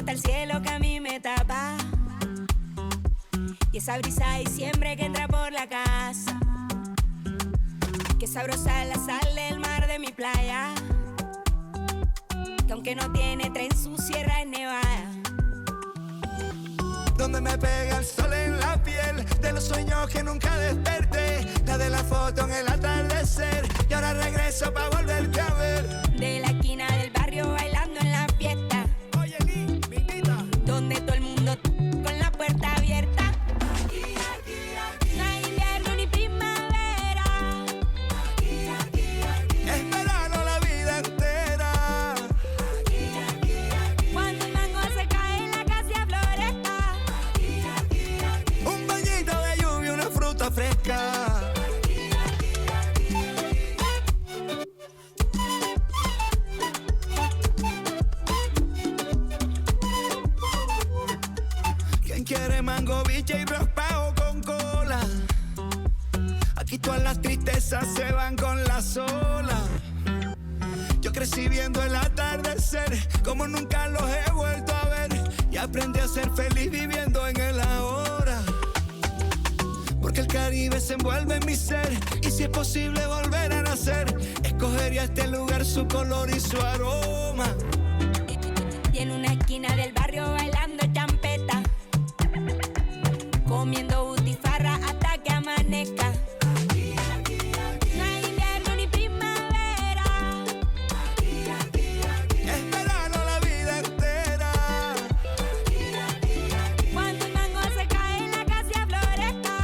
hasta el cielo que a mí me tapa. Y esa brisa de diciembre que entra por la casa, que sabrosa la sal del mar de mi playa, que aunque no tiene tren su sierra es nevada. Donde me pega el sol en la piel, de los sueños que nunca desperté, la de la foto en el atardecer, y ahora regreso pa' volverte a ver. De la esquina del barrio bailando en la fiesta, Oye, mi invita, donde todo el mundo con la puerta abierta. No hay invierno ni primavera, es verano la vida entera. cuando el mango se cae en la casa floresta. Un bañito de lluvia, una fruta fresca. ¿Quién quiere mango, biche y raspado con cola? Aquí todas las tristezas se van con las olas. Yo crecí viendo el atardecer como nunca los he vuelto a ver, y aprendí a ser feliz viviendo en el ahora. Porque el Caribe se envuelve en mi ser, y si es posible volver a nacer, escogería este lugar, su color y su aroma. Y en una esquina del barrio bailando champeta, comiendo butifarra hasta que amanezca. No hay invierno ni primavera, Es verano la vida entera. cuando el mango se cae en la casa floresta.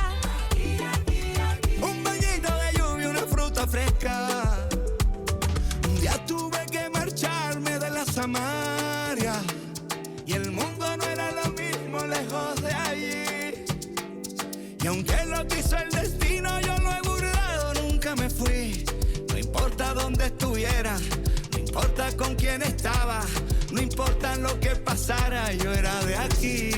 Un bañito de lluvia, una fruta fresca. Un día tuve que marcharme de la Samaria, y el mundo no era lo mismo lejos de allí. Y aunque lo quiso el destino, yo lo he burlado, nunca me fui. No importa dónde estuviera, no importa con quién estaba, no importa lo que pasara, yo era de aquí.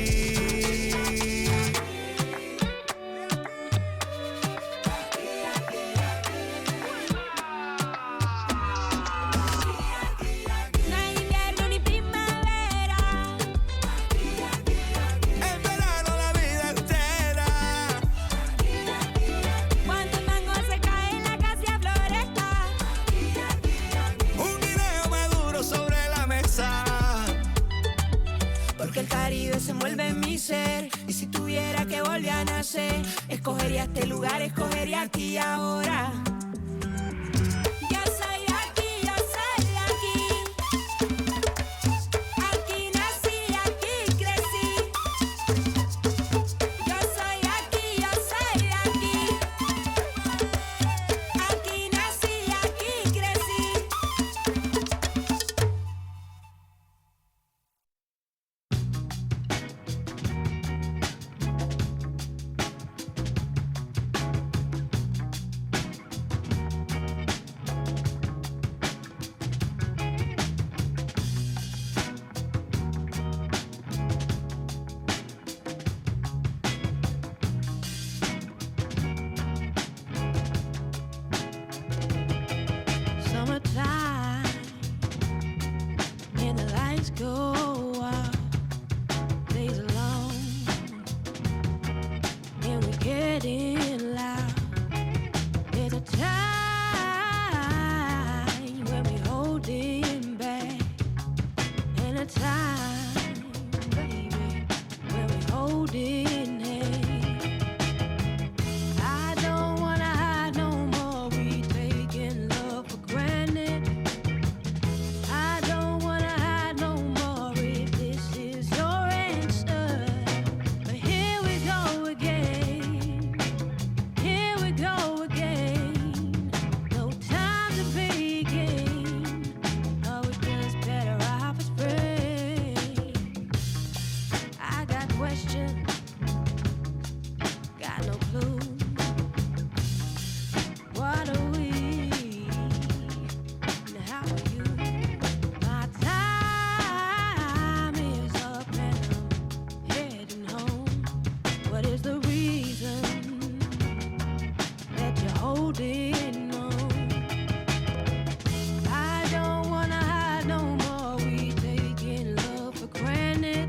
No hay invierno ni primavera, Es verano la vida entera. cuando el mango se cae en la casa floresta. Un guineo maduro sobre la mesa. Porque el Caribe se envuelve en mi ser, y si tuviera que volver a nacer, escogería este lugar, escogería aquí y ahora. Yo soy de aquí, yo soy de aquí. Aquí nací, aquí crecí. Yo soy de aquí, yo soy de aquí. Aquí nací, aquí crecí. Summertime, and the lights go out, days are long, and we're getting loud. There's a time when we holding back, and a time, baby, when we holding hands. I don't wanna hide no more, we taking love for granted. I don't wanna hide no more if this is your answer. But here we go again, here we go again. No time to begin, oh, we're just better off as friends. I got questions, got no clue. What are we? And how are you? My time is up and I'm heading home. What is the reason that you're holding on? I don't wanna hide no more. We taking love for granted.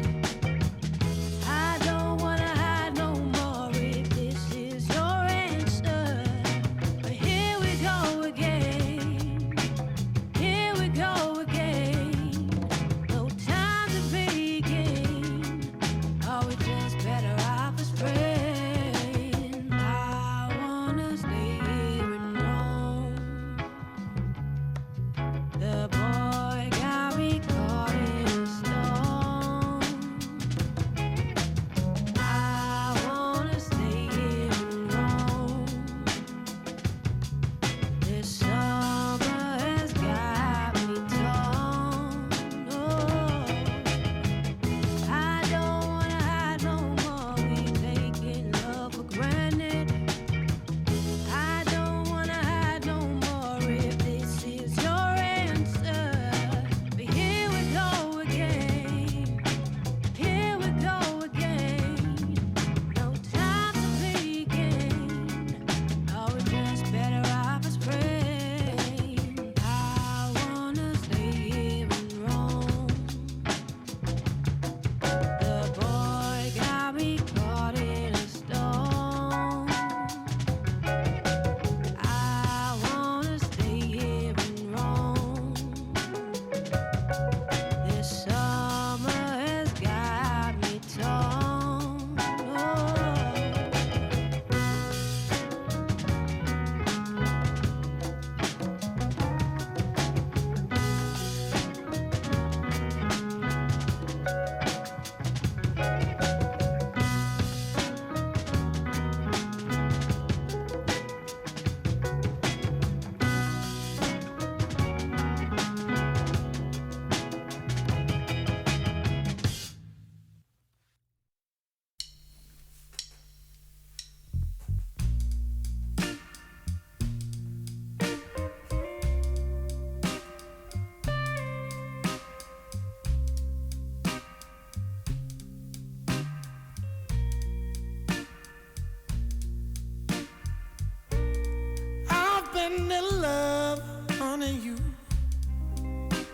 one that love, honey, you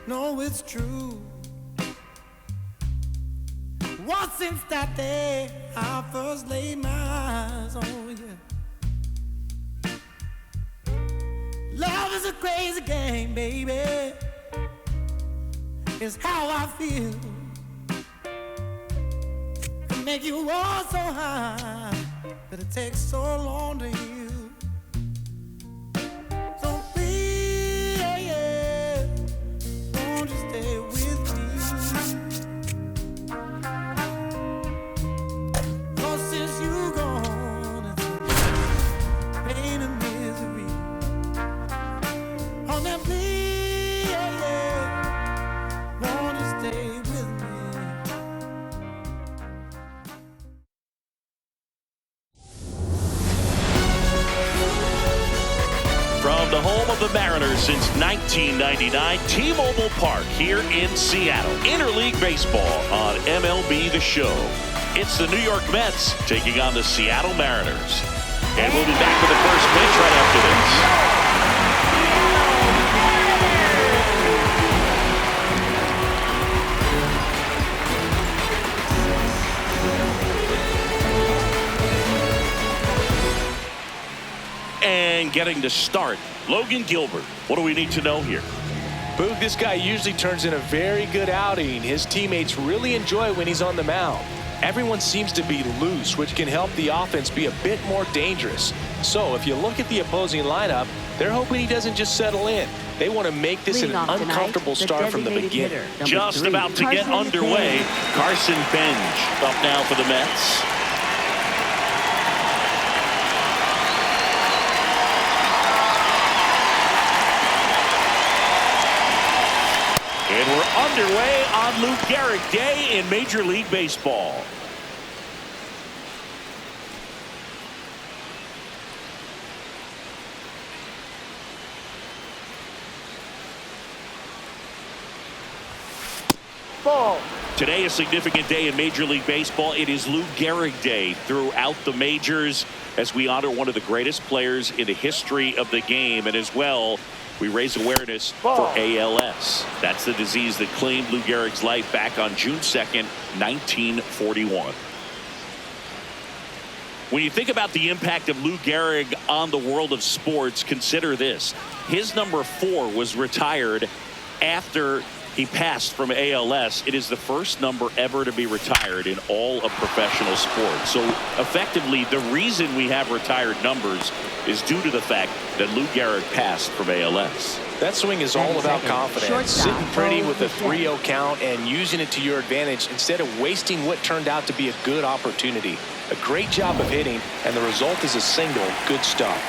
know it's true. What since that day I first laid my eyes on you. Love is a crazy game, baby. It's how I feel. Can make you walk so high, but it takes so long to heal. So please, won't you stay with me? 'Cause since you gone, it's pain and misery. Oh, now please, won't you stay with me? From the home of the Mariners since 1999, T-Mobile Park here in Seattle. Interleague Baseball on MLB The Show. It's the New York Mets taking on the Seattle Mariners. And we'll be back with the first pitch right after this. And getting to start, Logan Gilbert. What do we need to know here? Boog, this guy usually turns in a very good outing. His teammates really enjoy when he's on the mound. Everyone seems to be loose, which can help the offense be a bit more dangerous. So if you look at the opposing lineup, they're hoping he doesn't just settle in. They want to make this an uncomfortable start from the beginning. Just about to get underway. Carson Bench up now for the Mets. And we're underway on Lou Gehrig Day in Major League Baseball. Ball. Today, a significant day in Major League Baseball. It is Lou Gehrig Day throughout the majors as we honor one of the greatest players in the history of the game. And as well, we raise awareness for ALS. That's the disease that claimed Lou Gehrig's life back on June 2nd, 1941. When you think about the impact of Lou Gehrig on the world of sports, consider this. His number 4 was retired after he passed from ALS. It is the first number ever to be retired in all of professional sports. So effectively, the reason we have retired numbers is due to the fact that Lou Gehrig passed from ALS. That swing is all about confidence. Sitting pretty with a 3-0 count and using it to your advantage instead of wasting what turned out to be a good opportunity. A great job of hitting, and the result is a single. Good stuff.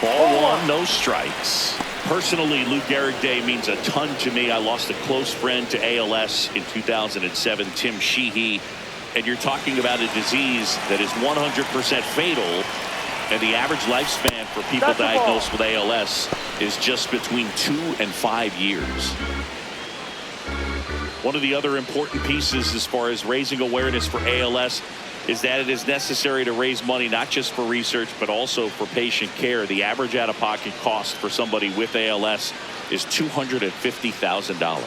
Ball 1, no strikes. Personally, Lou Gehrig Day means a ton to me. I lost a close friend to ALS in 2007, Tim Sheehy. And you're talking about a disease that is 100% fatal. And the average lifespan for people diagnosed with ALS is just between 2 and 5 years. One of the other important pieces as far as raising awareness for ALS is that it is necessary to raise money not just for research but also for patient care. The average out-of-pocket cost for somebody with ALS is $250,000.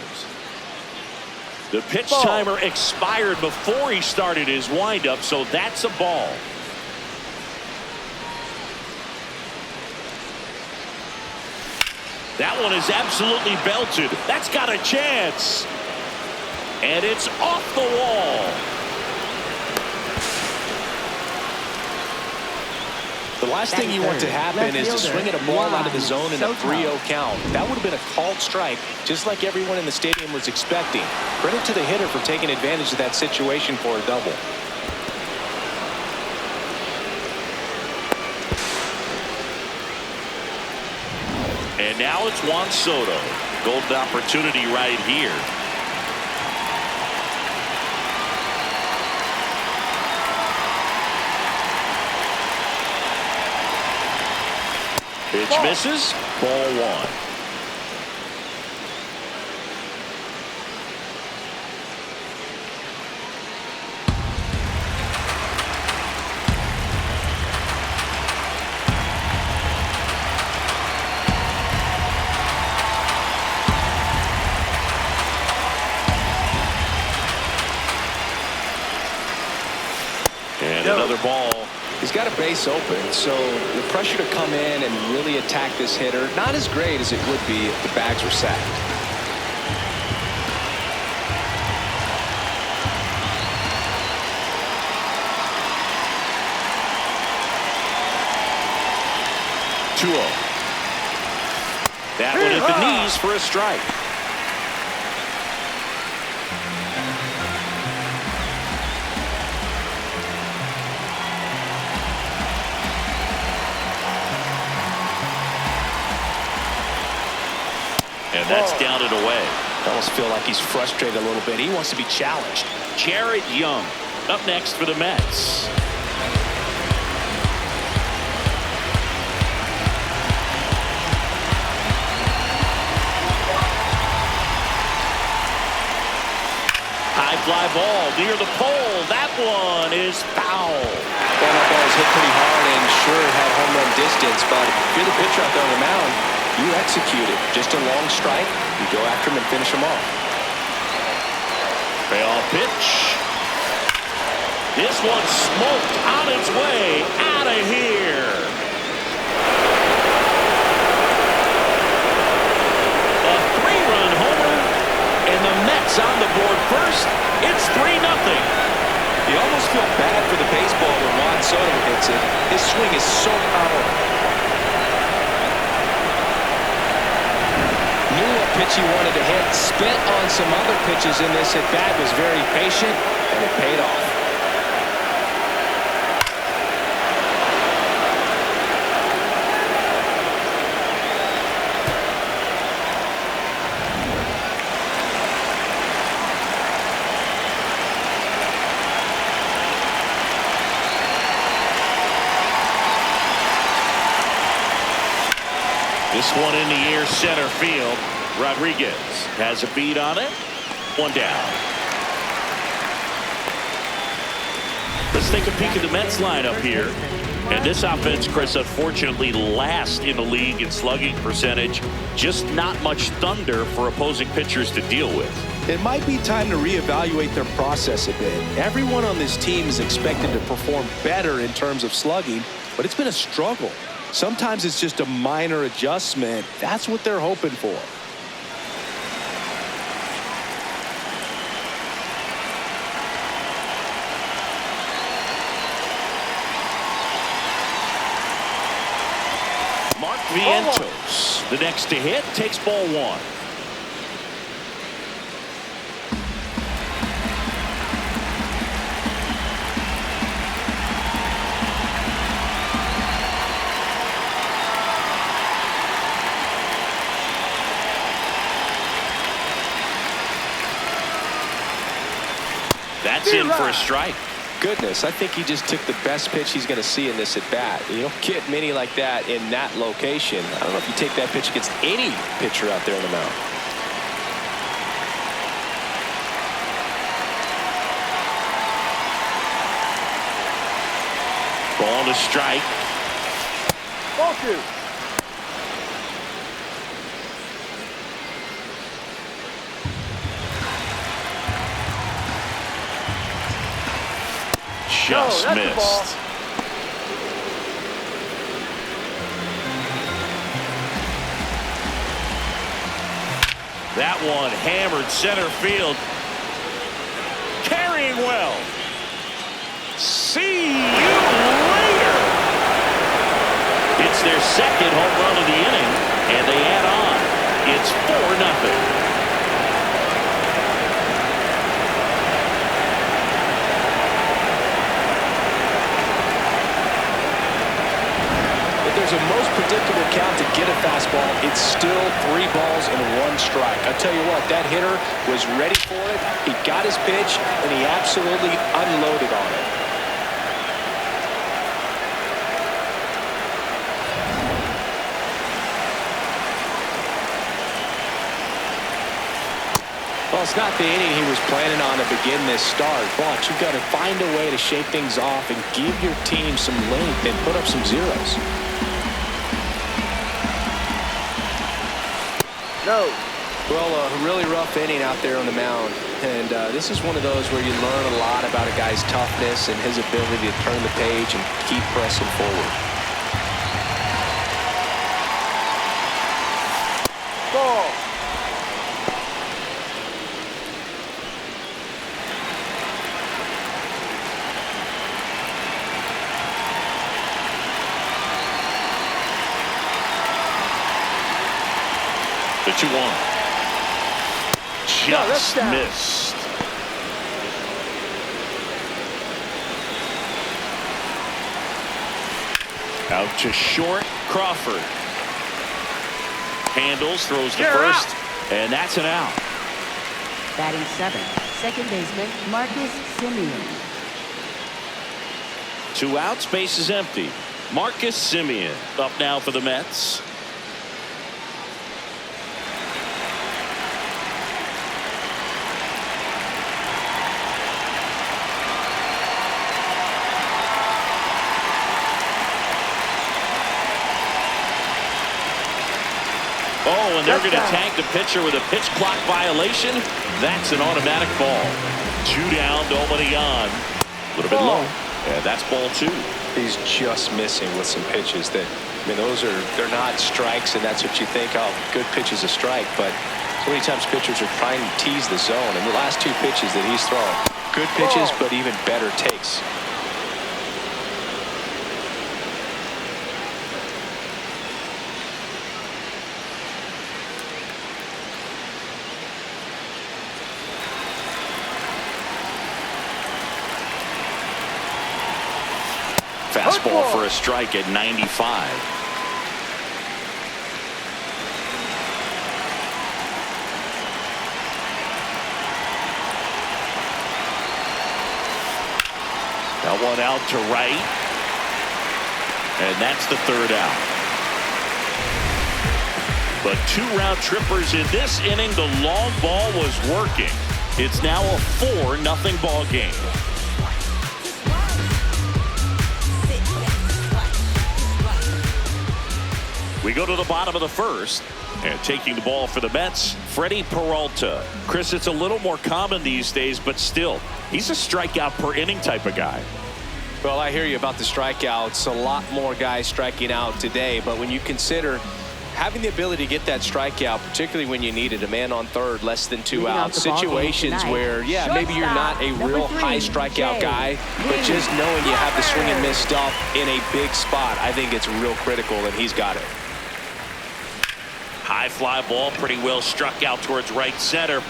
The pitch timer expired before he started his windup, so that's a ball. That one is absolutely belted. That's got a chance. And it's off the wall. The last thing you want to happen is to swing at a ball out of the zone in a 3-0 count. That would have been a called strike, just like everyone in the stadium was expecting. Credit to the hitter for taking advantage of that situation for a double. And now it's Juan Soto. Golden opportunity right here. Pitch misses. Ball 1. ball. He's got a base open, so the pressure to come in and really attack this hitter, not as great as it would be if the bags were sacked. That one at the knees for a strike. And that's down and away. I almost feel like he's frustrated a little bit. He wants to be challenged. Jared Young up next for the Mets. High fly ball near the pole. That one is foul. Well, that ball was hit pretty hard and sure had home run distance, but if you're the pitcher out there on the mound, you execute it. Just a long strike. You go after him and finish him off. Payoff pitch. This one smoked on its way out of here. A 3-run homer, and the Mets on the board first. It's 3-0. You almost feel bad for the baseball when Juan Soto hits it. His swing is so powerful. Knew what pitch he wanted to hit. Spent on some other pitches in this at bat. Was very patient, and it paid off. This one in the air center field. Rodriguez has a beat on it. One down. Let's take a peek at the Mets lineup here. And this offense, Chris, unfortunately last in the league in slugging percentage. Just not much thunder for opposing pitchers to deal with. It might be time to reevaluate their process a bit. Everyone on this team is expected to perform better in terms of slugging, but it's been a struggle. Sometimes it's just a minor adjustment. That's what they're hoping for. Mark Vientos, the next to hit, takes ball one. That's in for a strike. Goodness, I think he just took the best pitch he's going to see in this at bat. You don't get many like that in that location. I don't know if you take that pitch against any pitcher out there on the mound. Ball to strike. Ball two. Just missed. That one hammered center field. Carrying well. See you later. It's their second home run of the inning, and they add on. It's 4-0. There's a most predictable count to get a fastball. It's still 3 balls and 1 strike. I tell you what, that hitter was ready for it. He got his pitch, and he absolutely unloaded on it. Well, it's not the inning he was planning on to begin this start, but you've got to find a way to shake things off and give your team some length and put up some zeros. No. Well, a really rough inning out there on the mound. And this is one of those where you learn a lot about a guy's toughness and his ability to turn the page and keep pressing forward. Ball. The 2-1. Just missed. Out to short. Crawford handles, throws to first, and that's an out. Batting 7th, second baseman Marcus Semien. 2 outs, base is empty. Marcus Semien up now for the Mets. Oh, and they're going to tag the pitcher with a pitch clock violation. That's an automatic ball. 2 down, nobody on. A little bit low. And that's ball 2. He's just missing with some pitches that, I mean, they're not strikes, and that's what you think, oh, good pitch is a strike. But so many times pitchers are trying to tease the zone. And the last 2 pitches that he's thrown, good pitches, but even better takes. Fastball for a strike at 95. That one out to right. And that's the 3rd out. But 2 round trippers in this inning. The long ball was working. It's now a 4-0 ball game. We go to the bottom of the 1st, and taking the ball for the Mets, Freddy Peralta. Chris, it's a little more common these days, but still, he's a strikeout per inning type of guy. Well, I hear you about the strikeouts. A lot more guys striking out today, but when you consider having the ability to get that strikeout, particularly when you needed a man on third, less than 2 outs, situations where, yeah, maybe you're not a real high strikeout guy, but just knowing you have the swing and miss stuff in a big spot, I think it's real critical, and he's got it. High fly ball, pretty well struck out towards right center.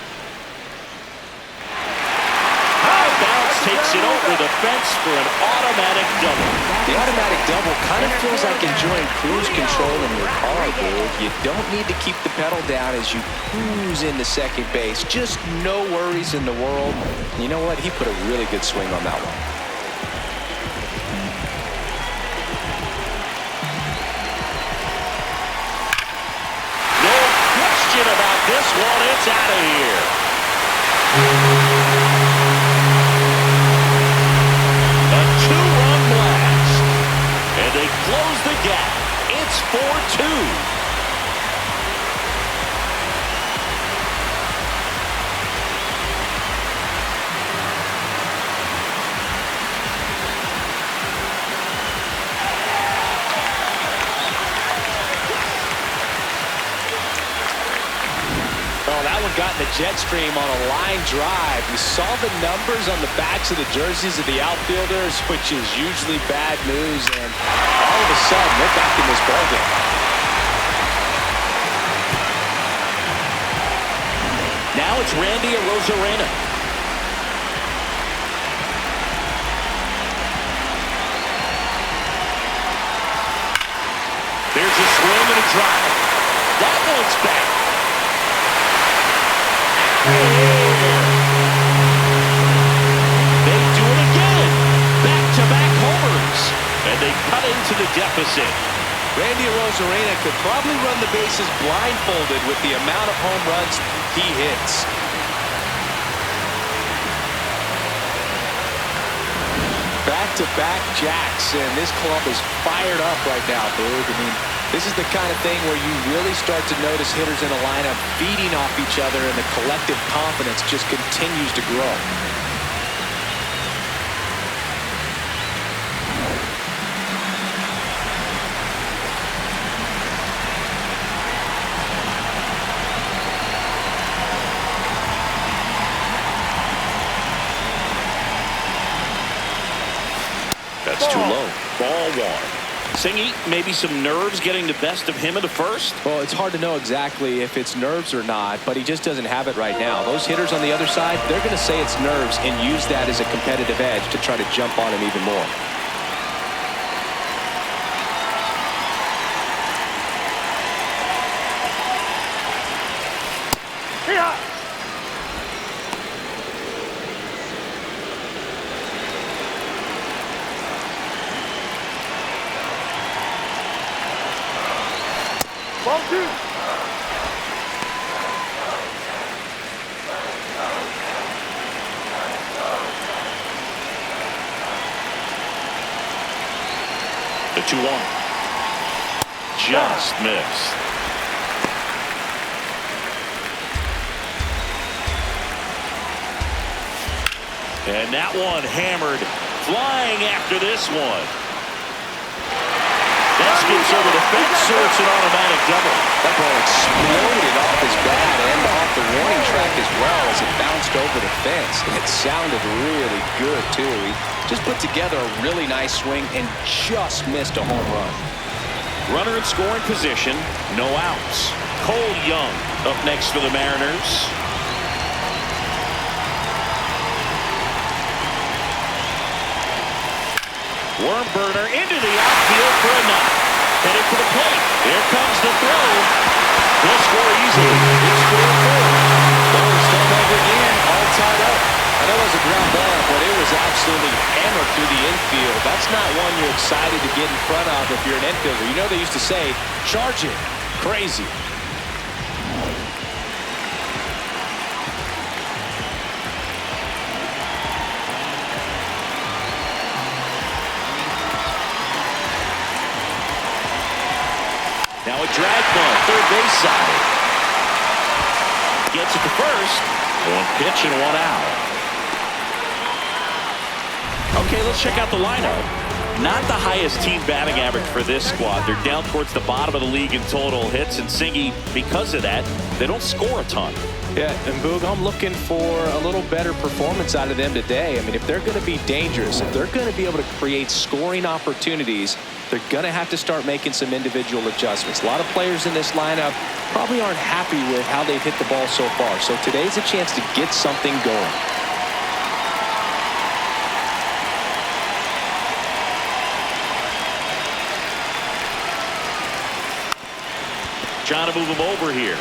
High bounce takes it over the fence for an automatic double. The automatic double kind of feels like enjoying cruise control in your car, dude. You don't need to keep the pedal down as you cruise into second base. Just no worries in the world. You know what? He put a really good swing on that one. About this one, it's out of here. A 2-run blast, and they close the gap. It's 4-2. Got in the jet stream on a line drive. You saw the numbers on the backs of the jerseys of the outfielders, which is usually bad news, and all of a sudden they're back in this ballgame. Now it's Randy Arozarena. There's a swing and a drive. That one's back. They do it again. Back-to-back homers. And they cut into the deficit. Randy Arozarena could probably run the bases blindfolded with the amount of home runs he hits. Back-to-back jacks, and this club is fired up right now, dude. I mean, This is the kind of thing where you really start to notice hitters in a lineup feeding off each other, and the collective confidence just continues to grow. That's too low. Ball one. Singy, maybe some nerves getting the best of him in the first? Well, it's hard to know exactly if it's nerves or not, but he just doesn't have it right now. Those hitters on the other side, they're going to say it's nerves and use that as a competitive edge to try to jump on him even more. Ball two. The 2-1. Just missed. And that one hammered, flying after this one. That skips over the fence, so it's an automatic double. That ball exploded off his bat and off the warning track as well as it bounced over the fence. And it sounded really good, too. He just put together a really nice swing and just missed a home run. Runner in scoring position, no outs. Cole Young up next for the Mariners. Worm burner into the outfield for a knock. Headed for the plate. Here comes the throw. He'll score easily. It's 4-4. Ball's done over again, all tied up. I know it was a ground ball, but it was absolutely hammered through the infield. That's not one you're excited to get in front of if you're an infielder. You know they used to say, charge it. Crazy. Now a drag bunt, third base side. Gets it to first. One pitch and one out. Okay, let's check out the lineup. Not the highest team batting average for this squad. They're down towards the bottom of the league in total hits, and Singy, because of that, they don't score a ton. Yeah, and Boog, I'm looking for a little better performance out of them today. I mean, if they're going to be dangerous, if they're going to be able to create scoring opportunities, they're going to have to start making some individual adjustments. A lot of players in this lineup probably aren't happy with how they've hit the ball so far. So today's a chance to get something going. Trying to move him over here.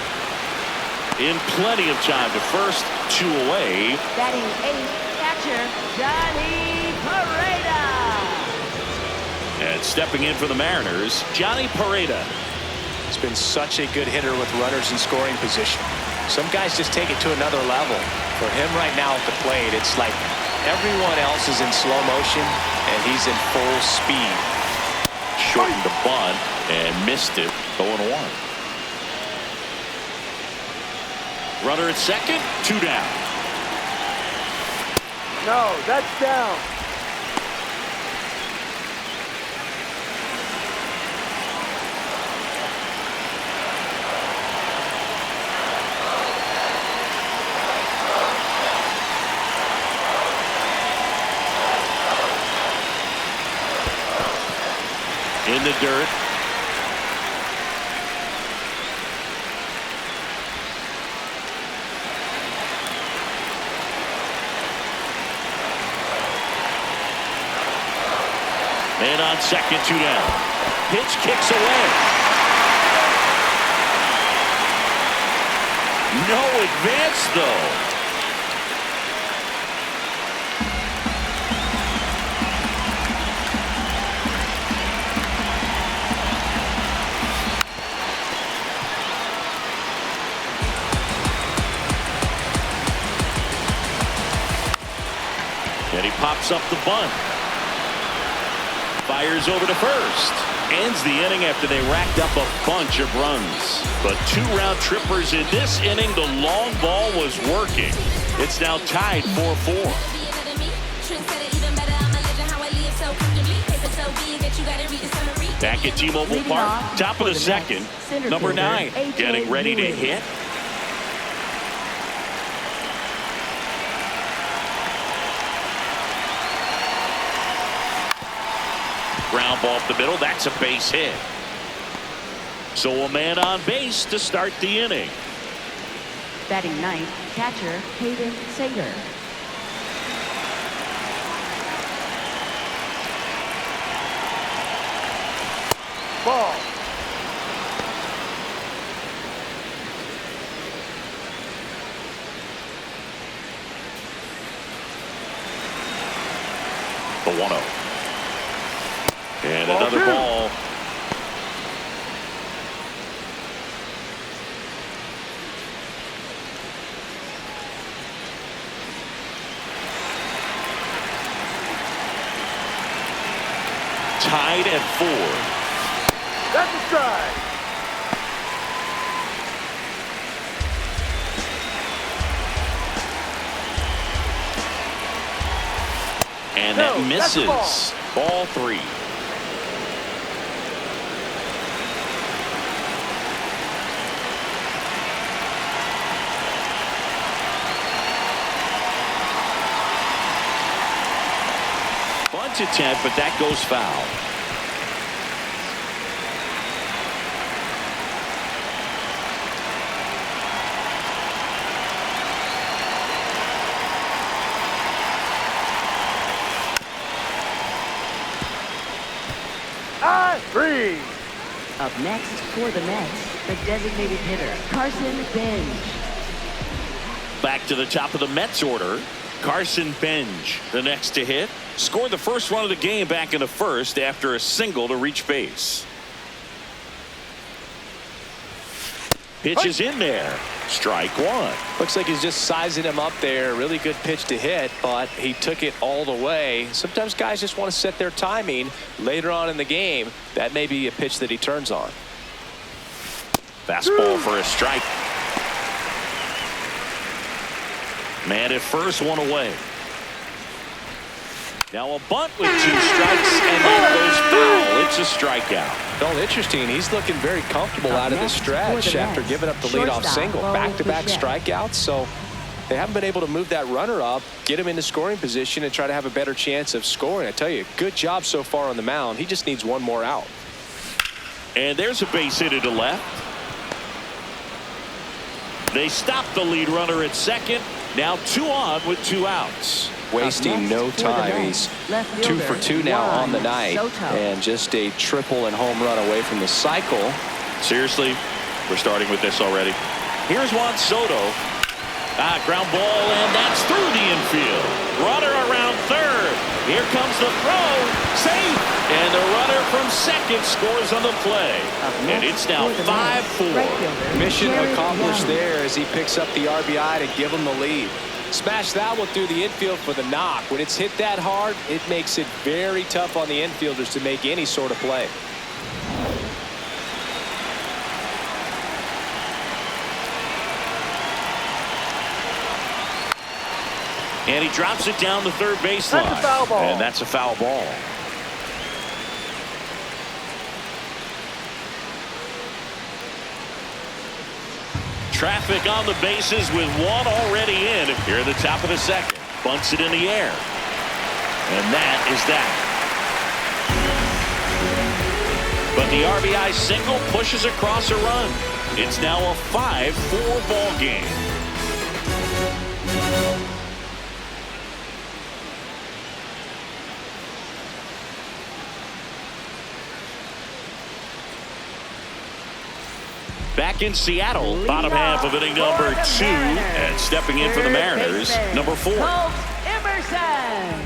In plenty of time to first, 2 away. Batting 8th, catcher, Johnny Peralta. And stepping in for the Mariners, Johnny Peralta. He's been such a good hitter with runners in scoring position. Some guys just take it to another level. For him right now at the plate, it's like everyone else is in slow motion and he's in full speed. Shortened the bunt and missed it, 0-1. Runner at second, 2 down. No, that's down. In the dirt. Man on second, 2 down. Pitch kicks away. No advance, though. And he pops up the bunt. Fires over to first. ends the inning after they racked up a bunch of runs. But 2 round trippers in this inning. The long ball was working. It's now tied 4-4. Back at T-Mobile Park, top of the second, number 9 getting ready to hit. Ground ball up the middle. That's a base hit. So a man on base to start the inning. Batting ninth, catcher Hayden Sager. Ball. The 1-0. And Ball another 2. ball. Tied at 4. That's a strike. And No, that that's a misses. Ball 3. Bunt attempt, but that goes foul. Three. Up next for the Mets, the designated hitter, Carson Benj. Back to the top of the Mets order. Carson Benj, the next to hit. Scored the first run of the game back in the first after a single to reach base. Pitch is in there. Strike 1. Looks like he's just sizing him up there. Really good pitch to hit, but he took it all the way. Sometimes guys just want to set their timing later on in the game. That may be a pitch that he turns on. Fastball for a strike. Man at first, 1 away. Now a bunt with 2 strikes, and that goes foul. It's a strikeout. Well, interesting. He's looking very comfortable out of this stretch after giving up the leadoff single. Back-to-back strikeouts, so they haven't been able to move that runner up, get him into scoring position, and try to have a better chance of scoring. I tell you, good job so far on the mound. He just needs 1 more out. And there's a base hit to left. They stop the lead runner at second. Now 2 on with 2 outs. Wasting no time. He's 2 for 2 now on the night, and just a triple and home run away from the cycle. Seriously, we're starting with this already. Here's Juan Soto. Ground ball, and that's through the infield. Runner around third. Here comes the throw. Safe. And the runner from second scores on the play. And it's now 5-4. Mission accomplished there as he picks up the RBI to give him the lead. Smash that one through the infield for the knock. When it's hit that hard, it makes it very tough on the infielders to make any sort of play. And he drops it down the third baseline. That's a foul ball. And that's a foul ball. Traffic on the bases with 1 already in. Here at the top of the second. Bunts it in the air. And that is that. But the RBI single pushes across a run. It's now a 5-4 ball game. Back in Seattle, bottom half of inning number 2, and stepping in for the Mariners, number 4. Colt Emerson.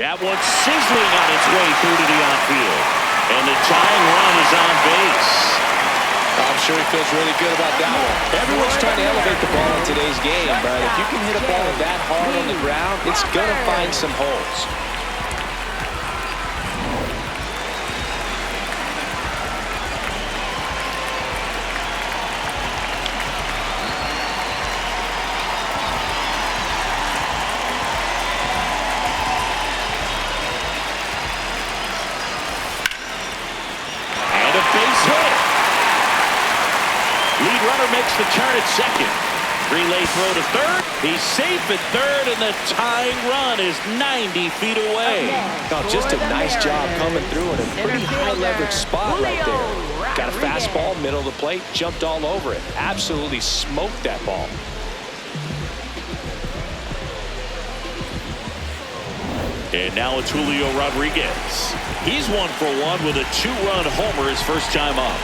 That one sizzling on its way through to the outfield, and the tying run is on base. I'm sure he feels really good about that one. Everyone's trying to elevate the ball in today's game, but if you can hit a ball that hard on the ground, it's going to find some holes. Makes the turn at second. Relay throw to third. He's safe at third, and the tying run is 90 feet away. Oh, just a nice job coming through in a pretty high leverage spot right there. Got a fastball, middle of the plate, jumped all over it. Absolutely smoked that ball. And now it's Julio Rodriguez. He's 1 for 1 with a 2-run homer his first time up.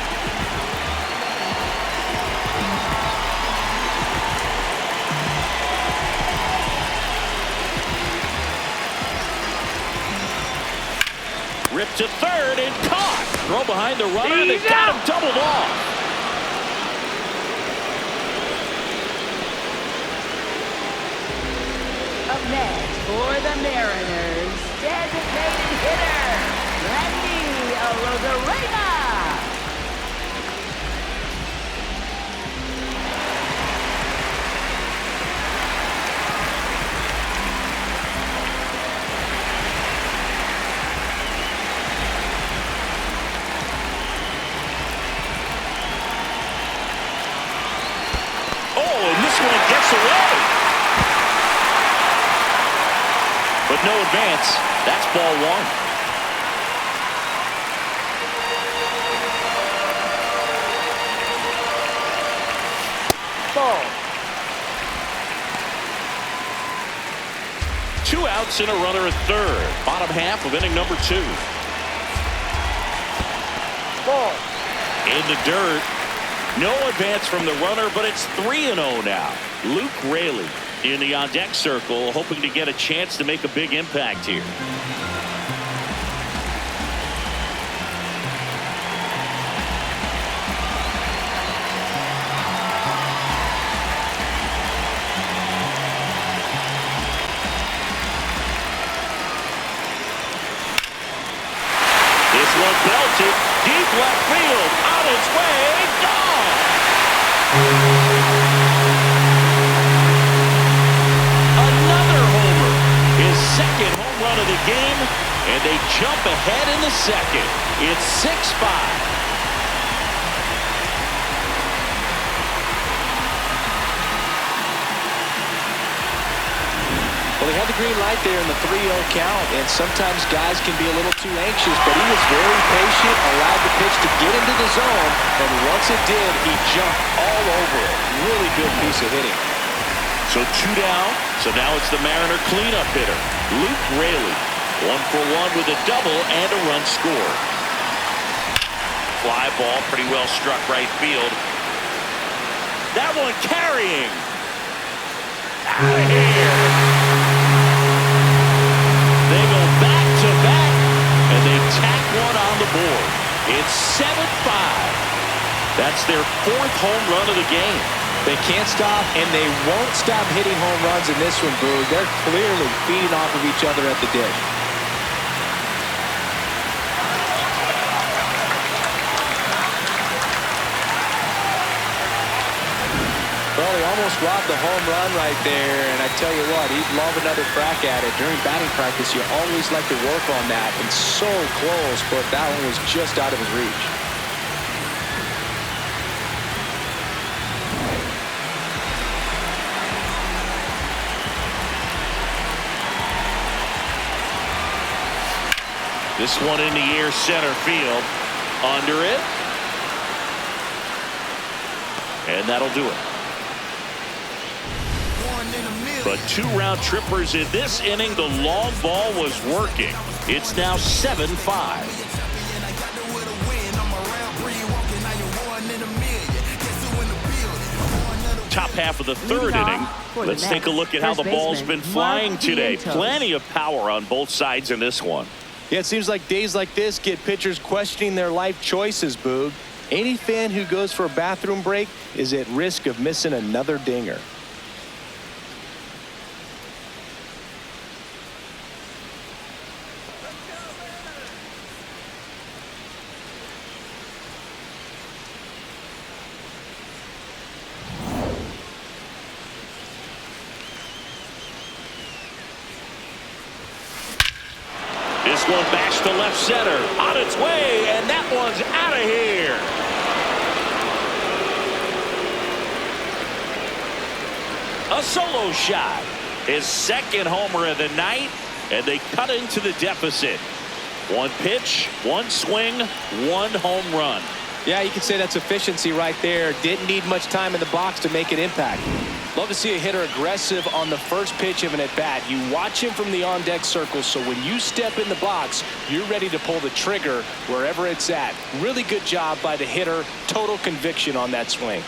Ripped to third and caught. Throw behind the runner. They got him doubled off. Up next for the Mariners, designated hitter, Freddy Rosarena. But no advance. That's ball 1. Ball. 2 outs and a runner at third. Bottom half of inning number 2. Ball. In the dirt. No advance from the runner, but it's 3-0 now. Luke Raley in the on-deck circle, hoping to get a chance to make a big impact here. This one belted deep left field, on its way, gone. Another homer, his second home run of the game, and they jump ahead in the second. It's 6-5. Well, he had the green light there in the 3-0 count, and sometimes guys can be a little too anxious, but he was very patient, allowed the pitch to get into the zone, and once it did, he jumped all over it. Really good piece of hitting. So 2 down. So now it's the Mariner cleanup hitter, Luke Raley. 1 for 1 with a double and a run scored. Fly ball, pretty well struck right field. That one carrying. Out of here. They go back-to-back, and they tack one on the board. It's 7-5. That's their 4th home run of the game. They can't stop, and they won't stop hitting home runs in this one, Boog. They're clearly feeding off of each other at the dish. Well, he almost robbed the home run right there, and I tell you what, he'd love another crack at it. During batting practice, you always like to work on that, and so close, but that one was just out of his reach. This one in the air, center field, under it, and that'll do it. But 2 round trippers in this inning. The long ball was working. It's now 7-5. Top half of the 3rd inning. Let's take a look at how the ball's been flying today. Plenty of power on both sides in this one. Yeah, it seems like days like this get pitchers questioning their life choices, Boog. Any fan who goes for a bathroom break is at risk of missing another dinger. This one bashed to left center. On its way, and that one's out of here. A solo shot. His second homer of the night, and they cut into the deficit. One pitch, one swing, one home run. Yeah, you can say that's efficiency right there. Didn't need much time in the box to make an impact. Love to see a hitter aggressive on the first pitch of an at-bat. You watch him from the on-deck circle, so when you step in the box, you're ready to pull the trigger wherever it's at. Really good job by the hitter. Total conviction on that swing.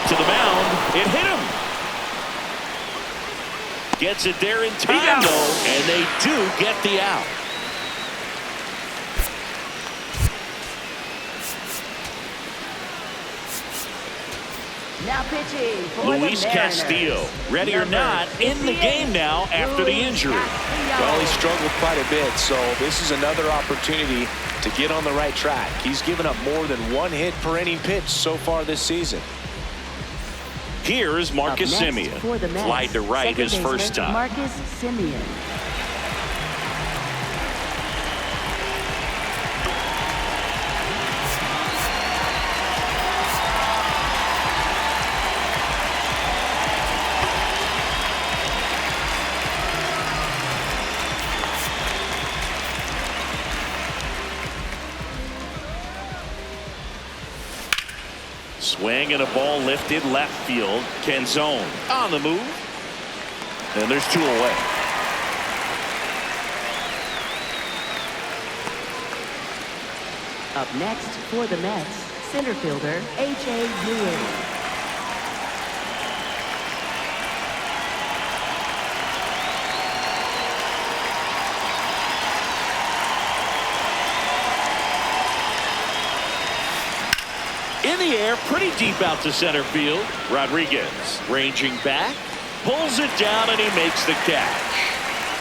To the mound. It hit him. Gets it there in time, though, and they do get the out. Now pitching for Luis the Mariners. Castillo, ready or not, in the game now after the injury. Well, he struggled quite a bit, so this is another opportunity to get on the right track. He's given up more than one hit per inning pitch so far this season. Here's Marcus Semien. Fly to right his first time. Marcus Semien. Swing and a ball lifted left field. Canzone on the move. And there's two away. Up next for the Mets, center fielder A.J. Ewing. In the air, pretty deep out to center field. Rodriguez ranging back, pulls it down, and he makes the catch.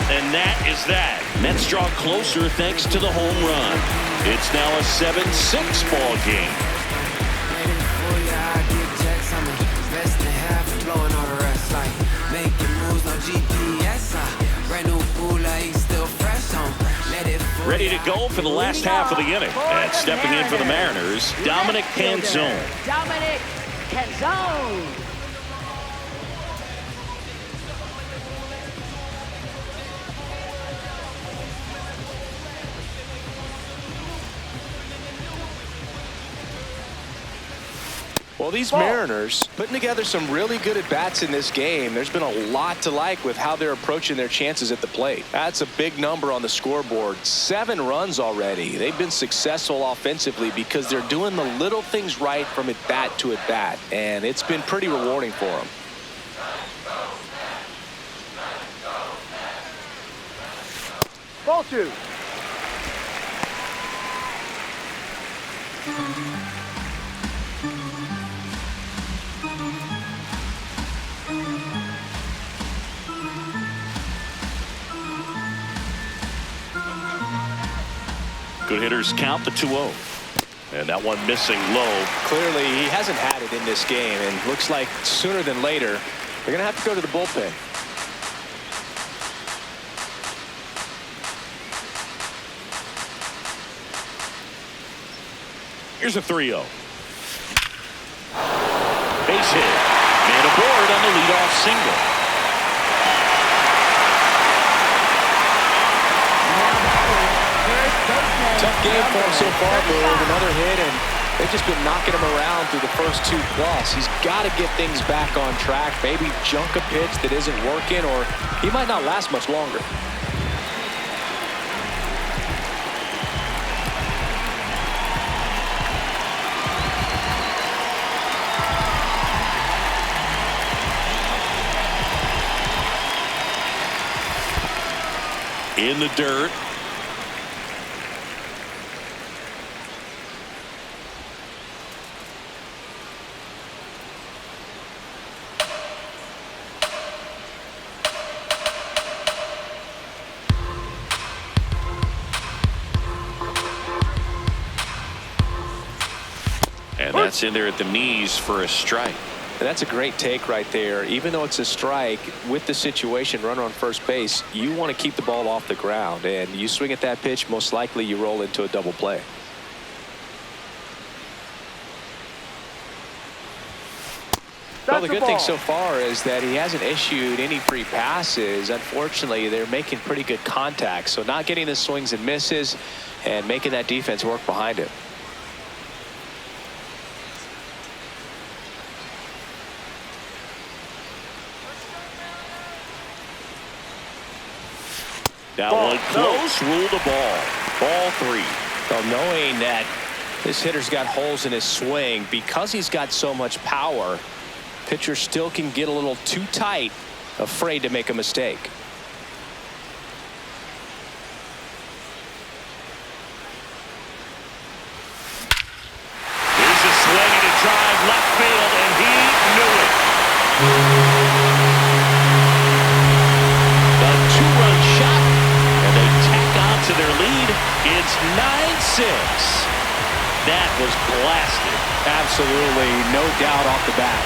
And that is that. Mets draw closer thanks to the home run. It's now a 7-6 ball game. Ready to go for the last half of the inning. And stepping in for the Mariners, Dominic Canzone. Dominic Canzone. Well, these Mariners putting together some really good at-bats in this game. There's been a lot to like with how they're approaching their chances at the plate. That's a big number on the scoreboard. 7 runs already. They've been successful offensively because they're doing the little things right from at-bat to at-bat, and it's been pretty rewarding for them. Ball 2. Good hitters count the 2-0. And that one missing low. Clearly, he hasn't had it in this game, and looks like sooner than later, they're going to have to go to the bullpen. Here's a 3-0. Base hit. Man aboard on the leadoff single. Tough game for him so far, but another hit, and they've just been knocking him around through the first 2+. He's got to get things back on track, maybe junk a pitch that isn't working, or he might not last much longer. in the dirt. And that's in there at the knees for a strike. And that's a great take right there. Even though it's a strike, with the situation, runner on first base, you want to keep the ball off the ground. And you swing at that pitch, most likely you roll into a double play. Well, the good thing so far is that he hasn't issued any free passes. Unfortunately, they're making pretty good contact. So not getting the swings and misses and making that defense work behind him. That one close, rule the ball. Ball 3. Well, knowing that this hitter's got holes in his swing, because he's got so much power, pitcher still can get a little too tight, afraid to make a mistake. Here's a swing and a drive left field, and he knew it. A 2-run shot, and they tack on to their lead. It's 9-6. That was blasted. Absolutely, no doubt off the bat.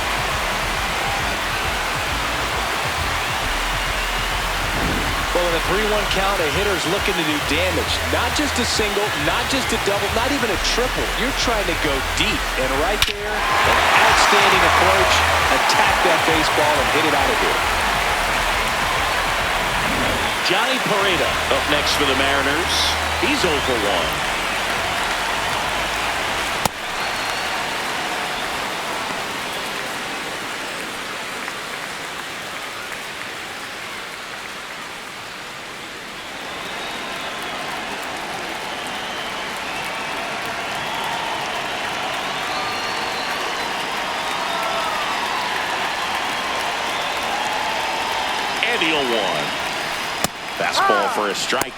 Well, in a 3-1 count, a hitter's looking to do damage. Not just a single, not just a double, not even a triple. You're trying to go deep. And right there, an outstanding approach. Attack that baseball and hit it out of here. Johnny Peralta up next for the Mariners. He's 0 for 1. And the 0-1. Fastball for a strike.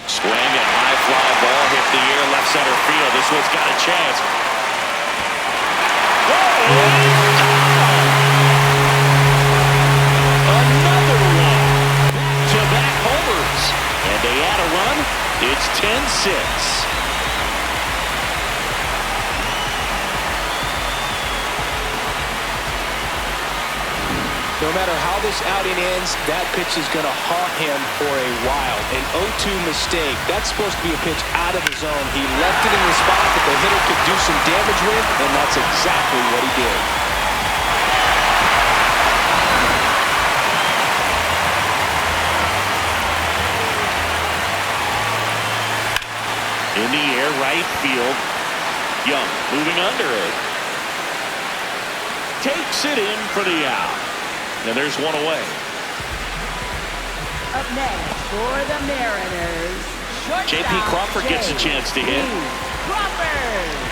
Swing and high fly ball hit the air left center field. This one's got a chance. Another one. Back-to-back homers. And they add a run. It's 10-6. No matter how this outing ends, that pitch is going to haunt him for a while. An 0-2 mistake. That's supposed to be a pitch out of the zone. He left it in the spot that the hitter could do some damage with, and that's exactly what he did. In the air, right field. Young moving under it. Takes it in for the out. And there's one away. Up next for the Mariners, J.P. Crawford gets a chance to hit. Crawford.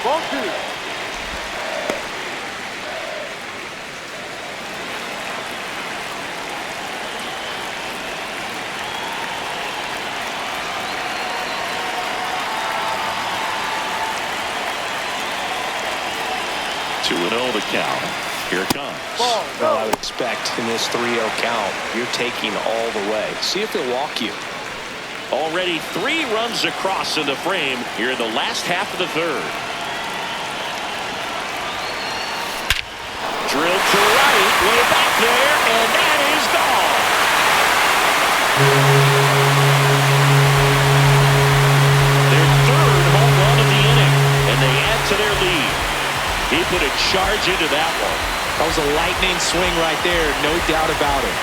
Ball 2. 2-0 the count. Here it comes. Ball, Well, I would expect in this 3-0 count, you're taking all the way. See if he'll walk you. Already 3 runs across in the frame here in the last half of the third. Drilled to right, way back there, and that is gone. Their 3rd home run of the inning, and they add to their lead. He put a charge into that one. That was a lightning swing right there, no doubt about it.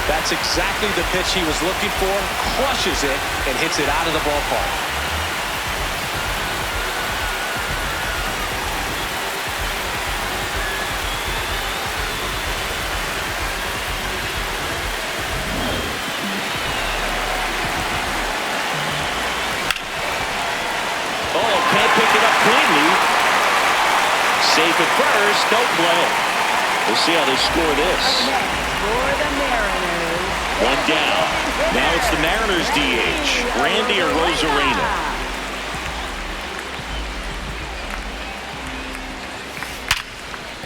That's exactly the pitch he was looking for. Crushes it and hits it out of the ballpark. Safe at first, no play. We'll see how they score this. For the Mariners. One down. Now it's the Mariners DH, Randy Arozarena.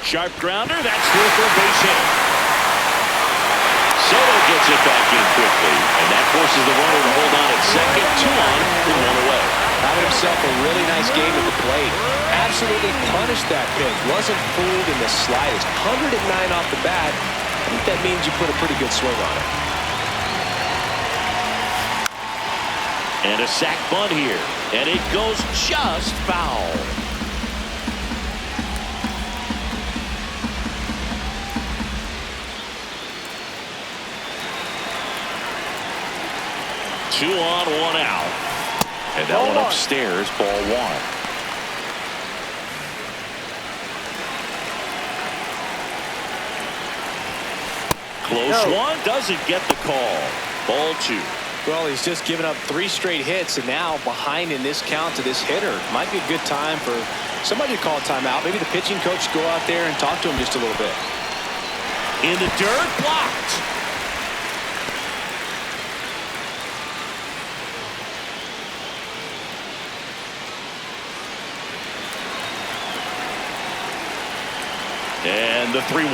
Sharp grounder, that's through for a base hit. Soto gets it back in quickly, and that forces the runner to hold on at second, 2 on, with 1 away. Having himself a really nice game at the plate. Absolutely punished that pitch. Wasn't fooled in the slightest. 109 off the bat. I think that means you put a pretty good swing on it. And a sac bunt here. And it goes just foul. Two on, 1 out. And that one upstairs, ball 1. Close one, doesn't get the call. Ball 2. Well, he's just given up 3 straight hits, and now behind in this count to this hitter. Might be a good time for somebody to call a timeout. Maybe the pitching coach go out there and talk to him just a little bit. In the dirt, blocked. And the 3-1.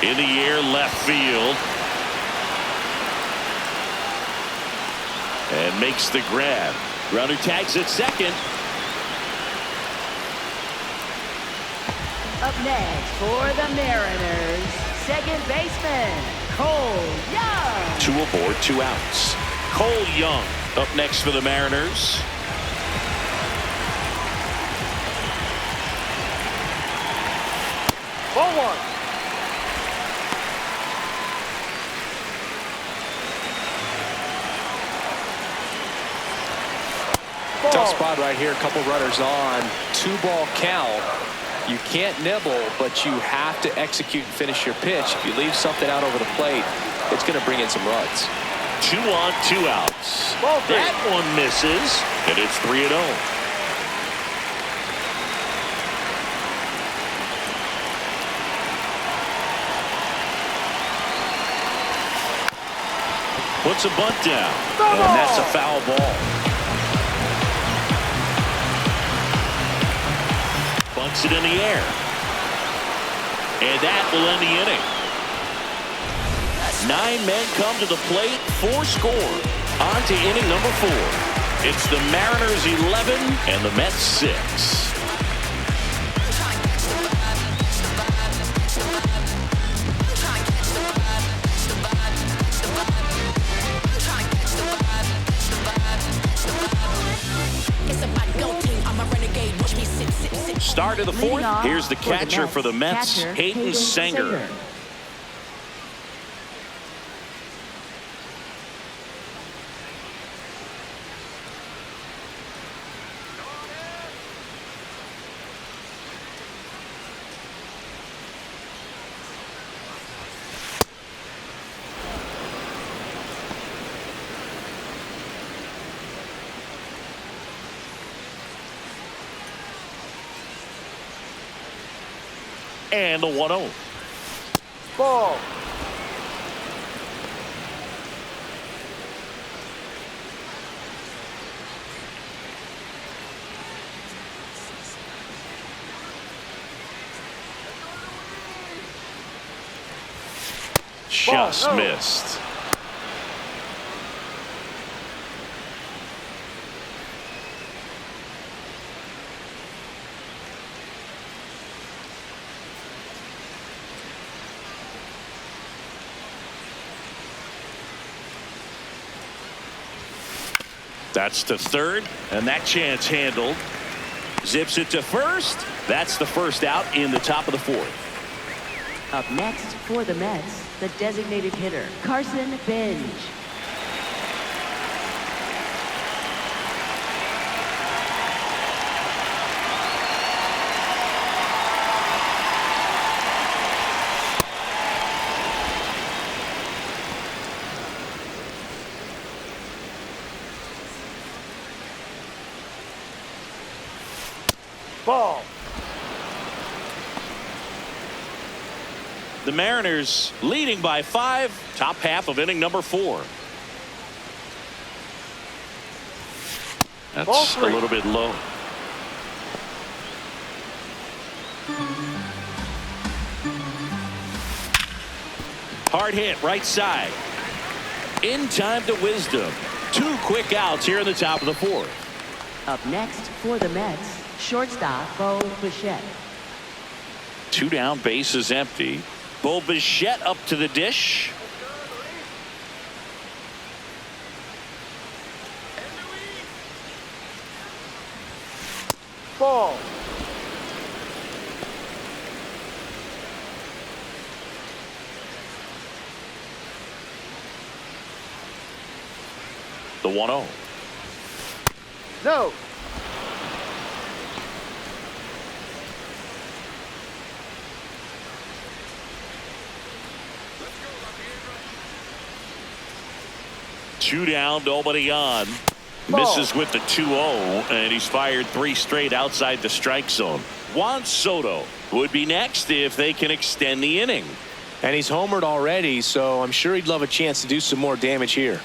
In the air, left field. And makes the grab. Grounder tags at second. Up next for the Mariners, second baseman, Cole Young. 2 aboard, 2 outs. Cole Young up next for the Mariners. Ball 1. Tough spot right here. A couple runners on. 2-ball count. You can't nibble, but you have to execute and finish your pitch. If you leave something out over the plate, it's going to bring in some runs. 2 on, 2 outs. That one misses, and it's 3-0. Puts a bunt down, and that's a foul ball. Bunts it in the air. And that will end the inning. 9 men come to the plate, 4 score. On to inning number 4. It's the Mariners 11 and the Mets 6. Start of the 4th. Here's the catcher for the Mets, Hayden Sanger. And the 1-0. Ball. Just missed. That's to third, and that chance handled. Zips it to first. That's the first out in the top of the fourth. Up next for the Mets, the designated hitter, Carson Benj. Ball. The Mariners leading by 5, top half of inning number 4. That's a little bit low. Hard hit right side. In time to Wisdom. 2 quick outs here in the top of the 4th. Up next for the Mets, shortstop Bo Bichette. 2 down, bases empty. Bo Bichette up to the dish. Ball. The 1-0. No. Two down, nobody on. Misses with the 2-0, and he's fired 3 straight outside the strike zone. Juan Soto would be next if they can extend the inning. And he's homered already, so I'm sure he'd love a chance to do some more damage here.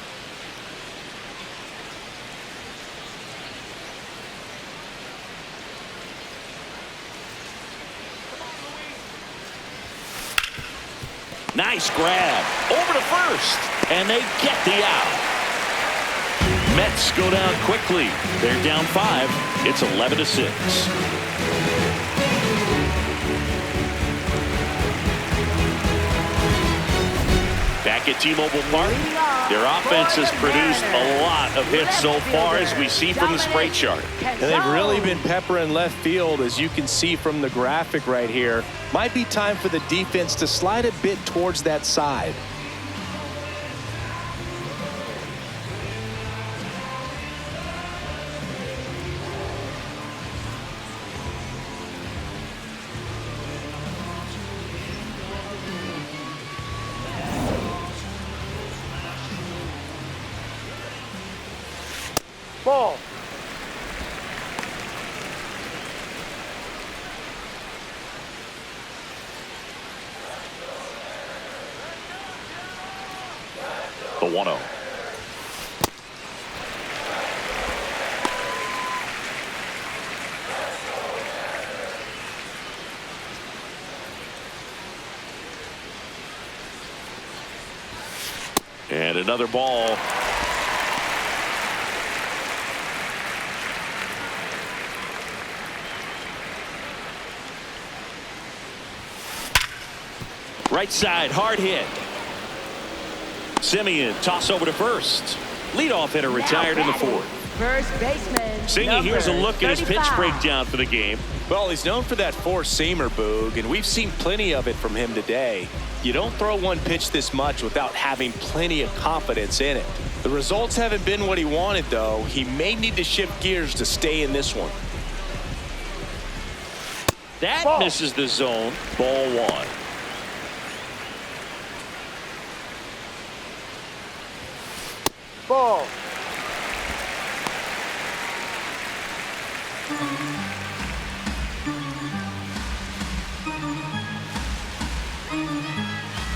Nice grab over to first, and they get the out. Mets go down quickly. They're down 5. It's 11-6. Back at T-Mobile Park, their offense has produced a lot of hits so far, as we see from the spray chart. And they've really been peppering left field, as you can see from the graphic right here. Might be time for the defense to slide a bit towards that side. Ball. The 1-0. And another ball. Right side, hard hit. Simeon, toss over to first. Leadoff hitter retired in the 4th. First baseman. Singy, here's a look at his pitch 35. breakdown for the game. Well, he's known for that 4-seamer, Boog, and we've seen plenty of it from him today. You don't throw one pitch this much without having plenty of confidence in it. The results haven't been what he wanted, though. He may need to shift gears to stay in this one. That Ball. misses the zone. Ball 1. Ball.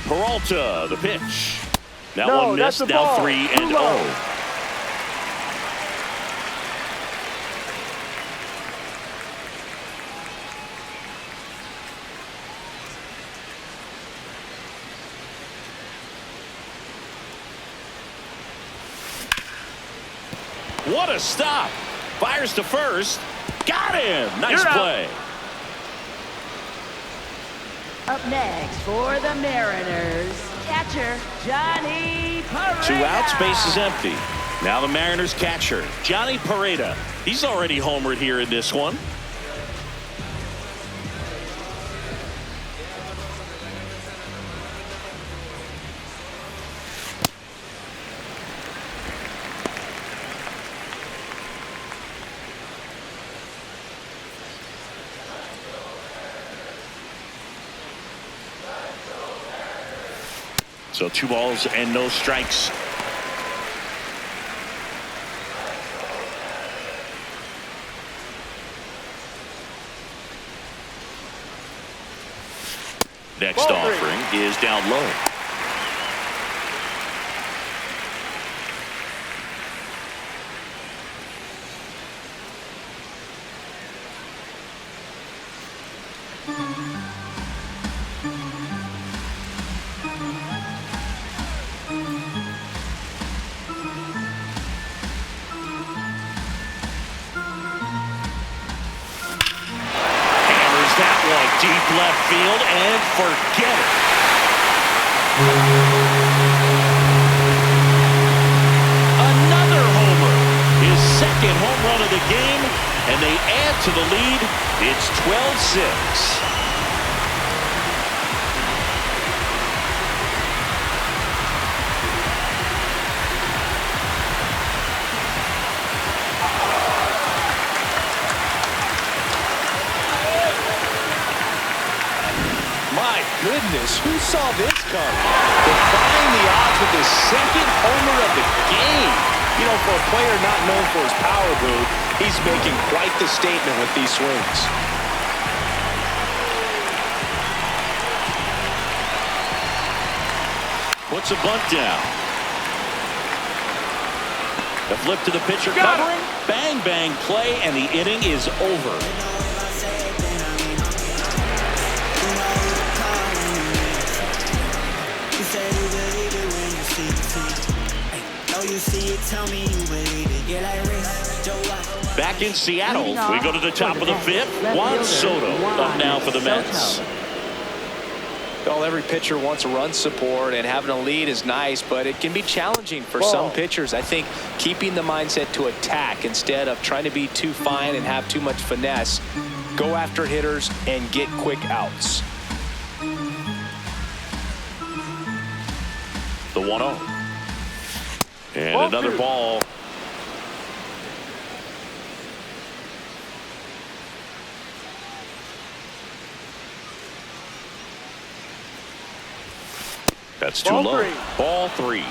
Peralta, the pitch. That No, one that's missed. the Now ball. 3-0. What a stop. Fires to first. Got him. Nice You're out. play. Up next for the Mariners, catcher Johnny Peralta. 2 outs, bases empty. Now the Mariners catcher, Johnny Peralta. He's already homered here in this one. So 2 balls and no strikes. Next offering is down low. Deep left field and forget it. Another homer. His second home run of the game, and they add to the lead. It's 12-6. My goodness, who saw this coming? Defying the odds with his second homer of the game. You know, for a player not known for his power move, he's making quite the statement with these swings. Puts a bunt down. The flip to the pitcher covering. Bang, bang play, and the inning is over. Back in Seattle, we go to the top of the 5th. Juan Soto up now for the Mets. Well, every pitcher wants run support, and having a lead is nice, but it can be challenging for some pitchers. I think keeping the mindset to attack instead of trying to be too fine and have too much finesse. Go after hitters and get quick outs. The 1-0. And another ball. That's too low. Ball 3.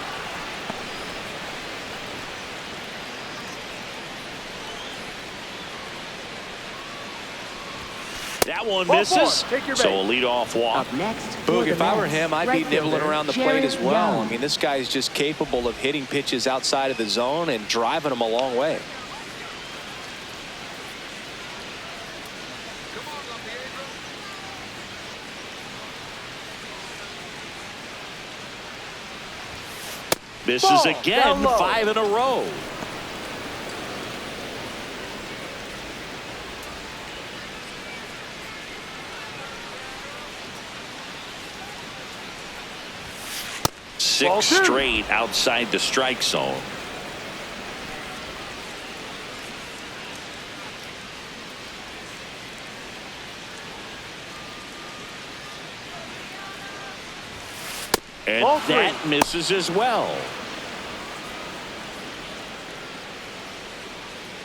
That one misses. So a leadoff walk. Up next, Boog, if I were him, I'd be nibbling fielder, around the plate as well. Young. I mean, this guy's just capable of hitting pitches outside of the zone and driving them a long way. Misses again, 5 in a row. Six straight outside the strike zone. And that misses as well.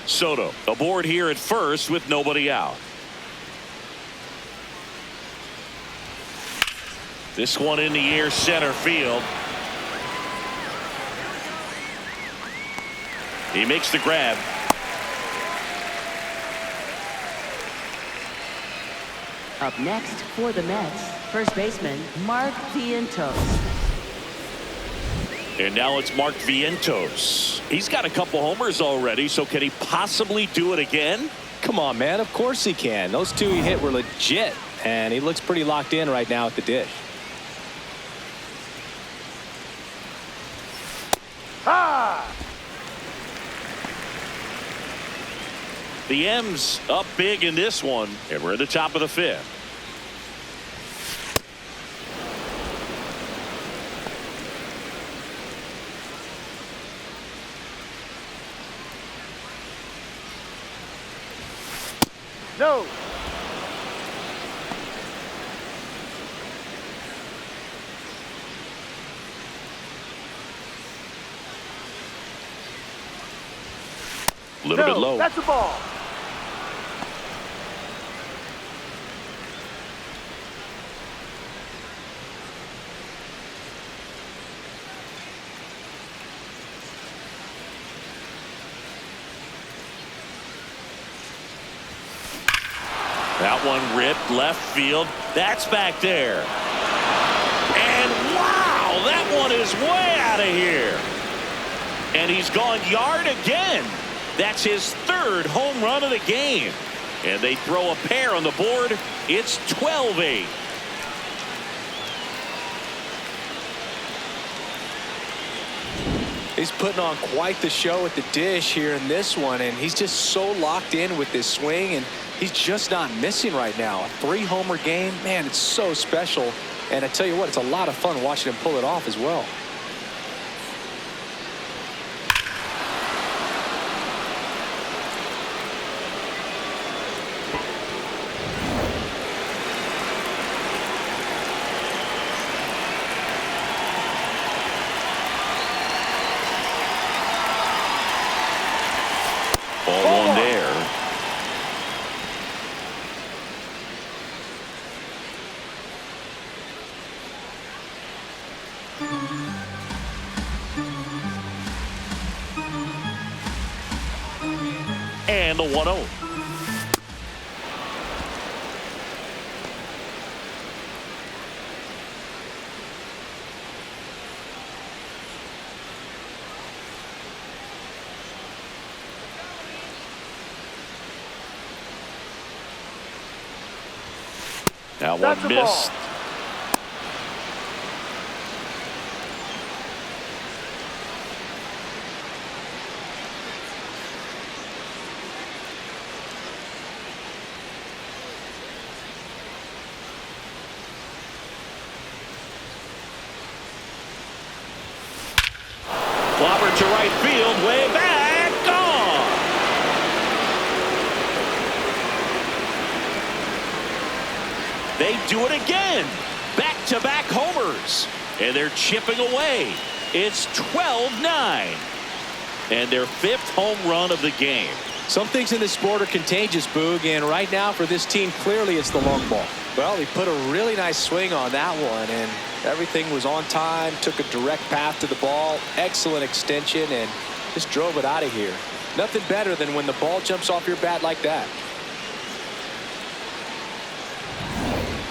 Soto aboard here at first with nobody out. This one in the air, center field. He makes the grab. Up next for the Mets, first baseman Mark Vientos. And now it's Mark Vientos. He's got a couple homers already, so can he possibly do it again? Come on, man. Of course he can. Those two he hit were legit, and he looks pretty locked in right now at the dish. The M's up big in this one, and we're at the top of the 5th. No. A little bit low. That's a ball. That one ripped left field. That's back there. And wow, that one is way out of here. And he's gone yard again. That's his third home run of the game. And they throw a pair on the board. It's 12-8. He's putting on quite the show at the dish here in this one, and he's just so locked in with this swing, and he's just not missing right now. A 3-homer game, man, it's so special. And I tell you what, it's a lot of fun watching him pull it off as well. Ball one there. And the 1-0. That one missed. Clobber to right field, way back, gone. They do it again. Back-to-back homers. And they're chipping away. It's 12-9. And their 5th home run of the game. Some things in this sport are contagious, Boog, and right now for this team, clearly it's the long ball. Well, he put a really nice swing on that one, and everything was on time, took a direct path to the ball, excellent extension, and just drove it out of here. Nothing better than when the ball jumps off your bat like that.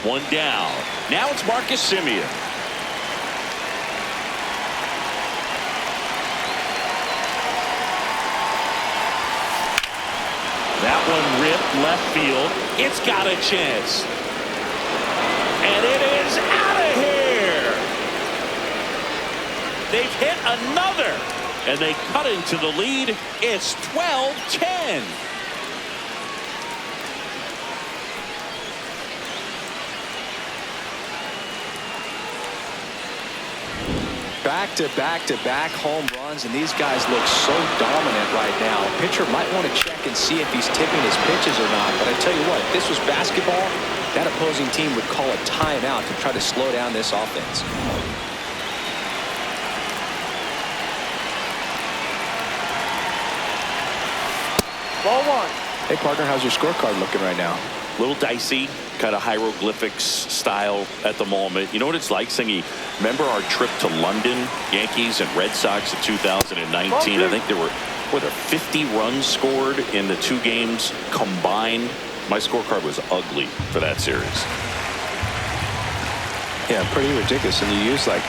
One down. Now it's Marcus Semien. That one ripped left field. It's got a chance. And it is out of here. They've hit another. And they cut into the lead. It's 12-10. Back-to-back-to-back home runs, and these guys look so dominant right now. A pitcher might want to check and see if he's tipping his pitches or not. But I tell you what, if this was basketball, that opposing team would call a timeout to try to slow down this offense. Ball one. Hey, partner, how's your scorecard looking right now? A little dicey, kind of hieroglyphics style at the moment. You know what it's like, Singy? Remember our trip to London, Yankees and Red Sox in 2019? I think there were 50 runs scored in the 2 games combined. My scorecard was ugly for that series. Yeah, pretty ridiculous. And you use like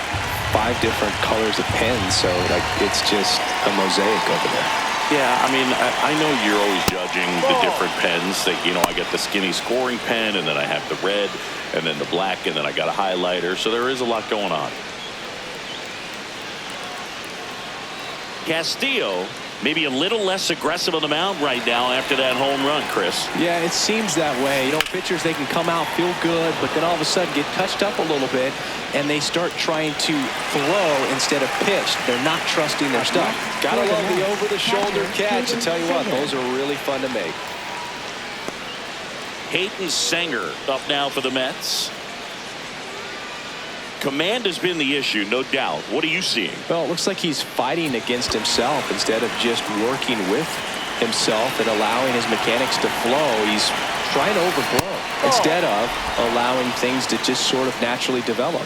5 different colors of pens, so like it's just a mosaic over there. Yeah, I mean, I know you're always judging the different pens. That, you know, I get the skinny scoring pen, and then I have the red, and then the black, and then I got a highlighter. So there is a lot going on. Castillo maybe a little less aggressive on the mound right now after that home run, Chris. Yeah, it seems that way. You know, pitchers, they can come out, feel good, but then all of a sudden get touched up a little bit, and they start trying to throw instead of pitch. They're not trusting their stuff. Gotta love the over-the-shoulder catch. I tell you what, those are really fun to make. Hayden Sanger up now for the Mets. Command has been the issue, no doubt. What are you seeing? Well, it looks like he's fighting against himself instead of just working with himself and allowing his mechanics to flow. He's trying to overblow instead of allowing things to just sort of naturally develop.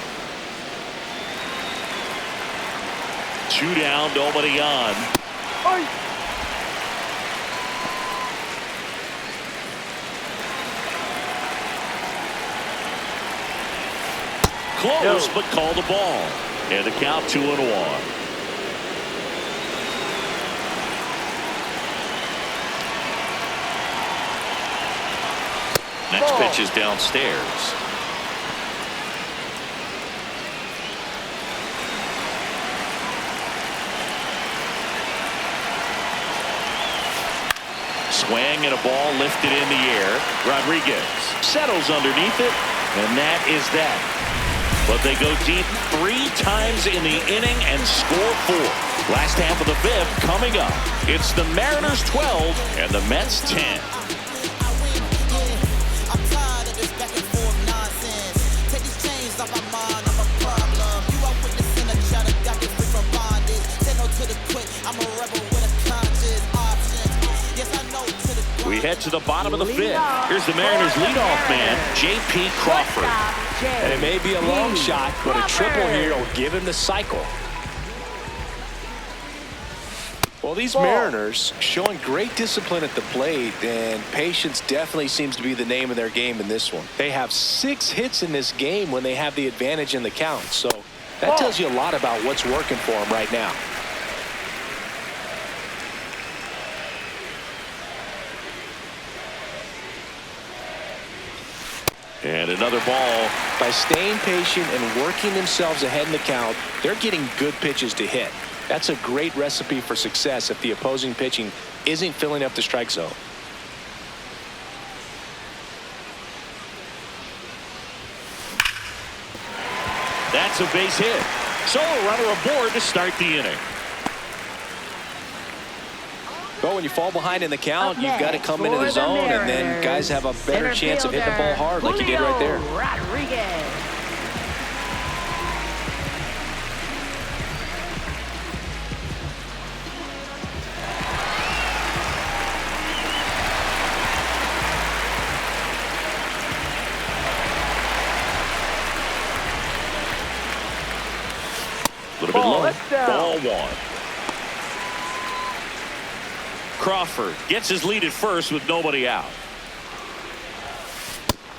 2 down, nobody on. Close, but called the ball. And the count 2-1. Next pitch is downstairs. Swing and a ball lifted in the air. Rodriguez settles underneath it, and that is that. But they go deep 3 times in the inning and score 4. Last half of the 5th coming up. It's the Mariners 12 and the Mets 10. We head to the bottom of the 5th. Here's the Mariners leadoff man, J.P. Crawford. And it may be a long shot, but a triple here will give him the cycle. Well, these Mariners showing great discipline at the plate, and patience definitely seems to be the name of their game in this one. They have 6 hits in this game when they have the advantage in the count. So that tells you a lot about what's working for them right now. And another ball. By staying patient and working themselves ahead in the count, they're getting good pitches to hit. That's a great recipe for success if the opposing pitching isn't filling up the strike zone. That's a base hit. So a runner aboard to start the inning. But when you fall behind in the count, you've got to come into the zone, and then guys have a better chance of hitting the ball hard like you did right there. Rodriguez. A little bit low. Ball 1. Crawford gets his lead at first with nobody out.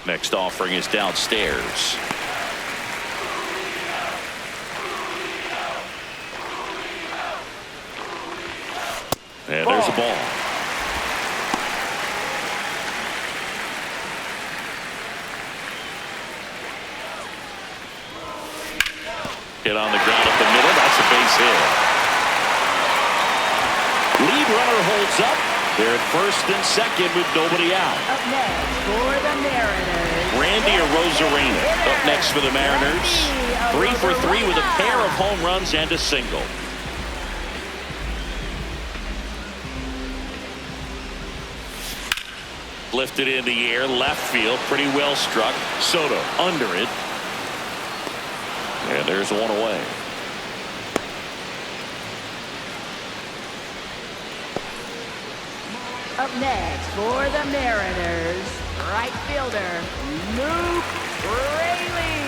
Next offering is downstairs. And there's a ball. Hit on the ground up the middle. That's a base hit. Lead runner holds up. They're at first and second with nobody out. Up next for the Mariners, Randy Arozarena up next for the Mariners. 3 for 3 with a pair of home runs and a single. Lifted in the air, left field, pretty well struck. Soto under it. And there's one away. Up next for the Mariners, right fielder, Luke Raley.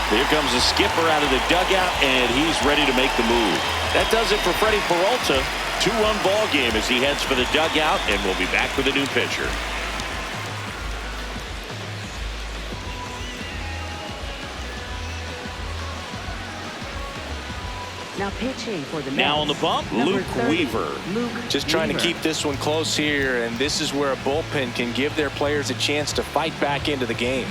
Here comes the skipper out of the dugout, and he's ready to make the move. That does it for Freddy Peralta. 2-run ball game as he heads for the dugout, and we'll be back with a new pitcher. Now pitching for the Mets. Now on the bump, Luke 30, Weaver. Just trying to keep this one close here, and this is where a bullpen can give their players a chance to fight back into the game.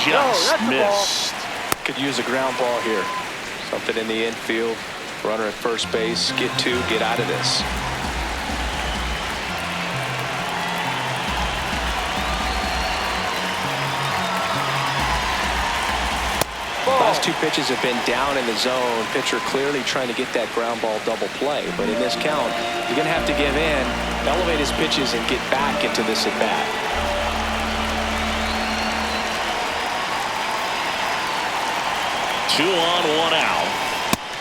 just missed. Could use a ground ball here. Something in the infield. Runner at first base. Get two. Get out of this. Last two pitches have been down in the zone. Pitcher clearly trying to get that ground ball double play. But in this count, you're going to have to give in, elevate his pitches, and get back into this at bat. 2 on, 1 out.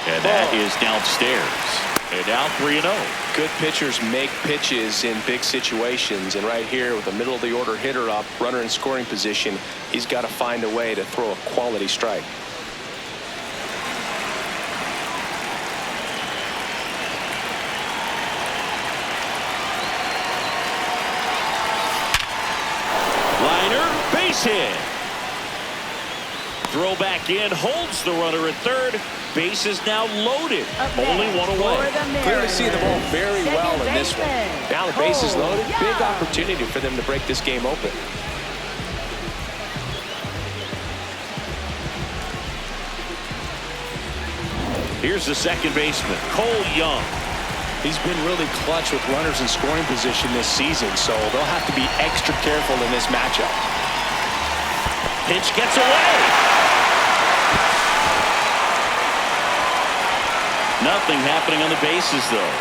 And that is downstairs. And now 3-0. Good pitchers make pitches in big situations. And right here with the middle of the order hitter up, runner in scoring position, he's got to find a way to throw a quality strike. Liner, base hit. Throw back in, holds the runner at third. Base is now loaded. Only one away. Clearly see the ball very well in this one. Now the base is loaded. Big opportunity for them to break this game open. Here's the second baseman, Cole Young. He's been really clutch with runners in scoring position this season, so they'll have to be extra careful in this matchup. Pitch gets away. Nothing happening on the bases, though.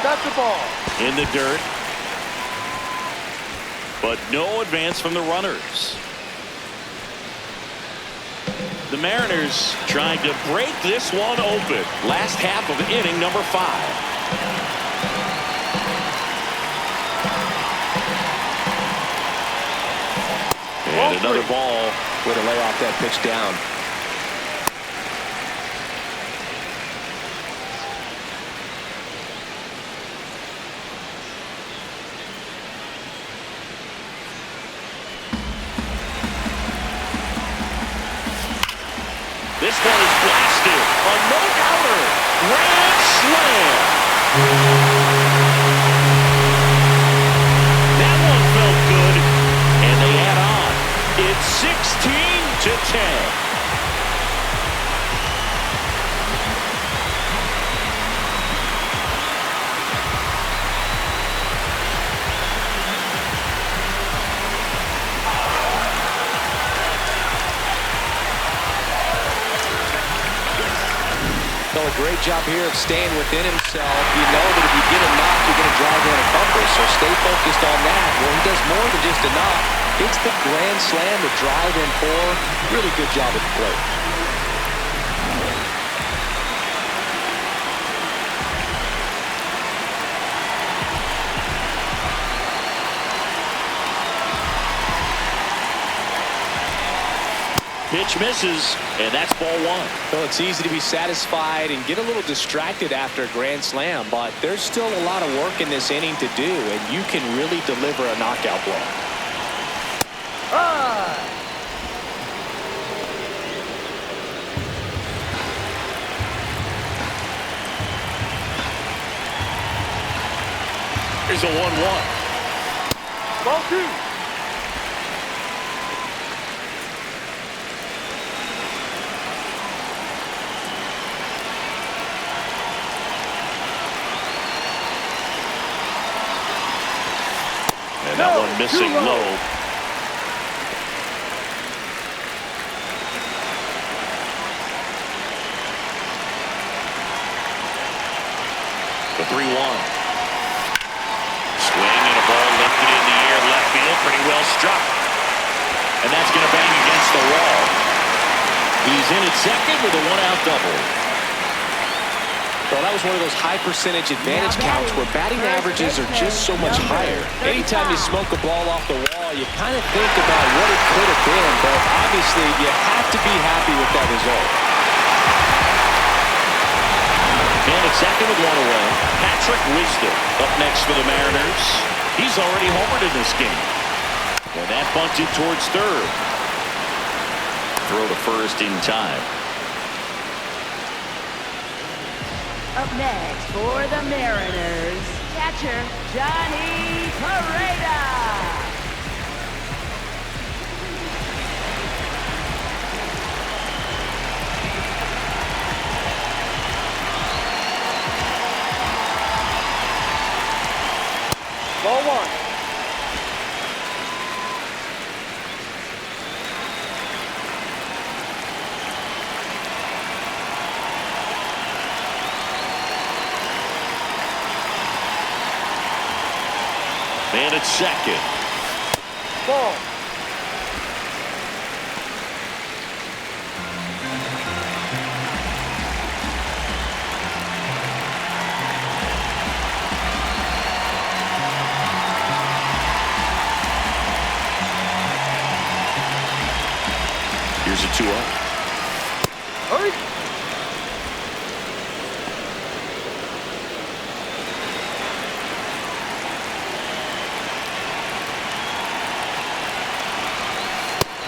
That's the ball. In the dirt. But no advance from the runners. The Mariners trying to break this one open. Last half of inning number 5. And another ball. Way to lay off that pitch down. This one is blasted. A no-doubter. Grand slam. That one felt good. And they add on. It's 16-10. Done a great job here of staying within himself. You know that if you get a knock, you're going to drive in a bumper, so stay focused on that. Well, he does more than just a knock. It's the grand slam to drive in 4. Really good job at the plate. Pitch misses, and that's ball 1. Well, it's easy to be satisfied and get a little distracted after a grand slam, but there's still a lot of work in this inning to do, and you can really deliver a knockout blow. Here's a 1-1. Ball 2. And that one missing low. The 3-1. Swing and a ball lifted in the air, left field, pretty well struck. And that's going to bang against the wall. He's in at second with a 1-out double. Well, that was one of those high percentage advantage counts where batting averages are just so much higher. Anytime you smoke a ball off the wall, you kind of think about what it could have been, but obviously you have to be happy with that result. And at second with 1 away, Patrick Wisdom up next for the Mariners. He's already homered in this game. And that bunted towards third. Throw to first in time. Up next for the Mariners, catcher Johnny Peralta. Ball one. Man at second. Ball. Here's a 2-0. Hurry.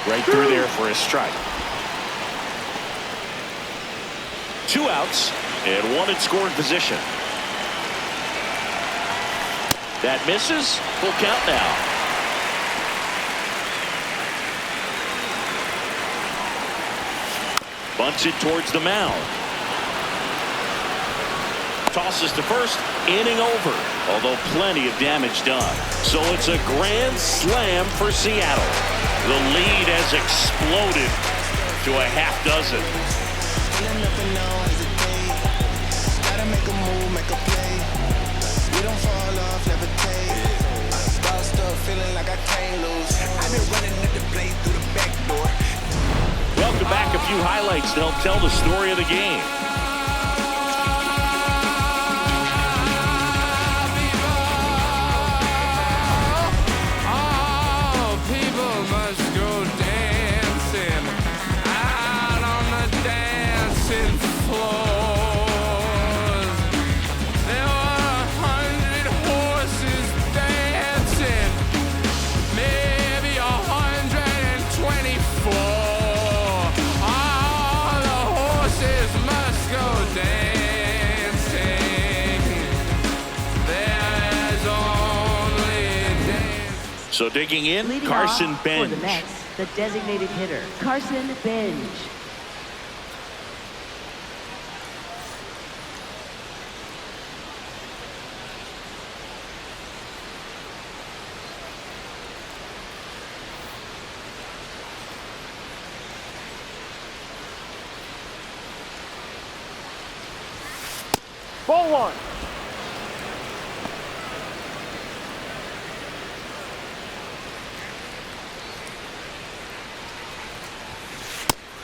Right through there for a strike. 2 outs and 1 in scoring position. That misses. Full count now. Bunts it towards the mound. Tosses to first. Inning over. Although plenty of damage done. So it's a grand slam for Seattle. The lead has exploded to a half dozen. Gotta make a move, make a play. We don't fall off, never take. Bossed up, feeling like I can't lose. I've been running at the plate through the back door. Welcome back. A few highlights to help tell the story of the game. So digging in, Leading Carson off Bench. For the Mets, the designated hitter, Carson Bench. Ball one.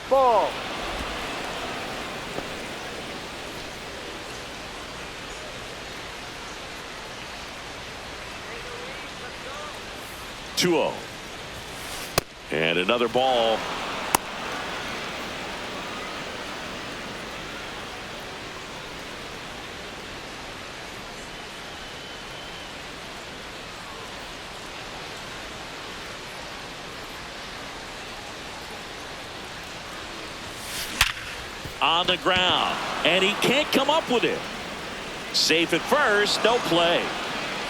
Ball. Two-0. And another ball. On the ground, and he can't come up with it. Safe at first, no play.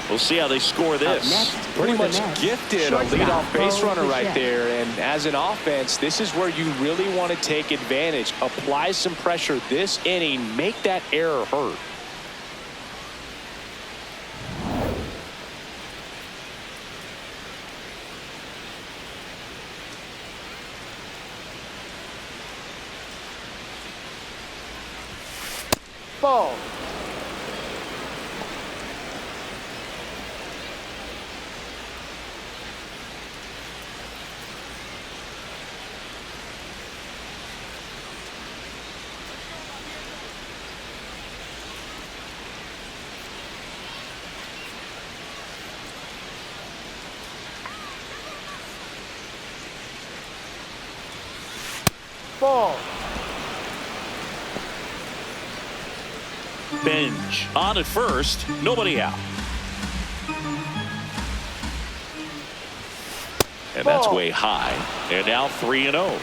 We'll see how they score this. Pretty much gifted a leadoff base runner right there, and as an offense, this is where you really want to take advantage. Apply some pressure this inning, make that error hurt. Ball. Ball. Bench on at first, nobody out. And that's Ball. way high. And now 3-0.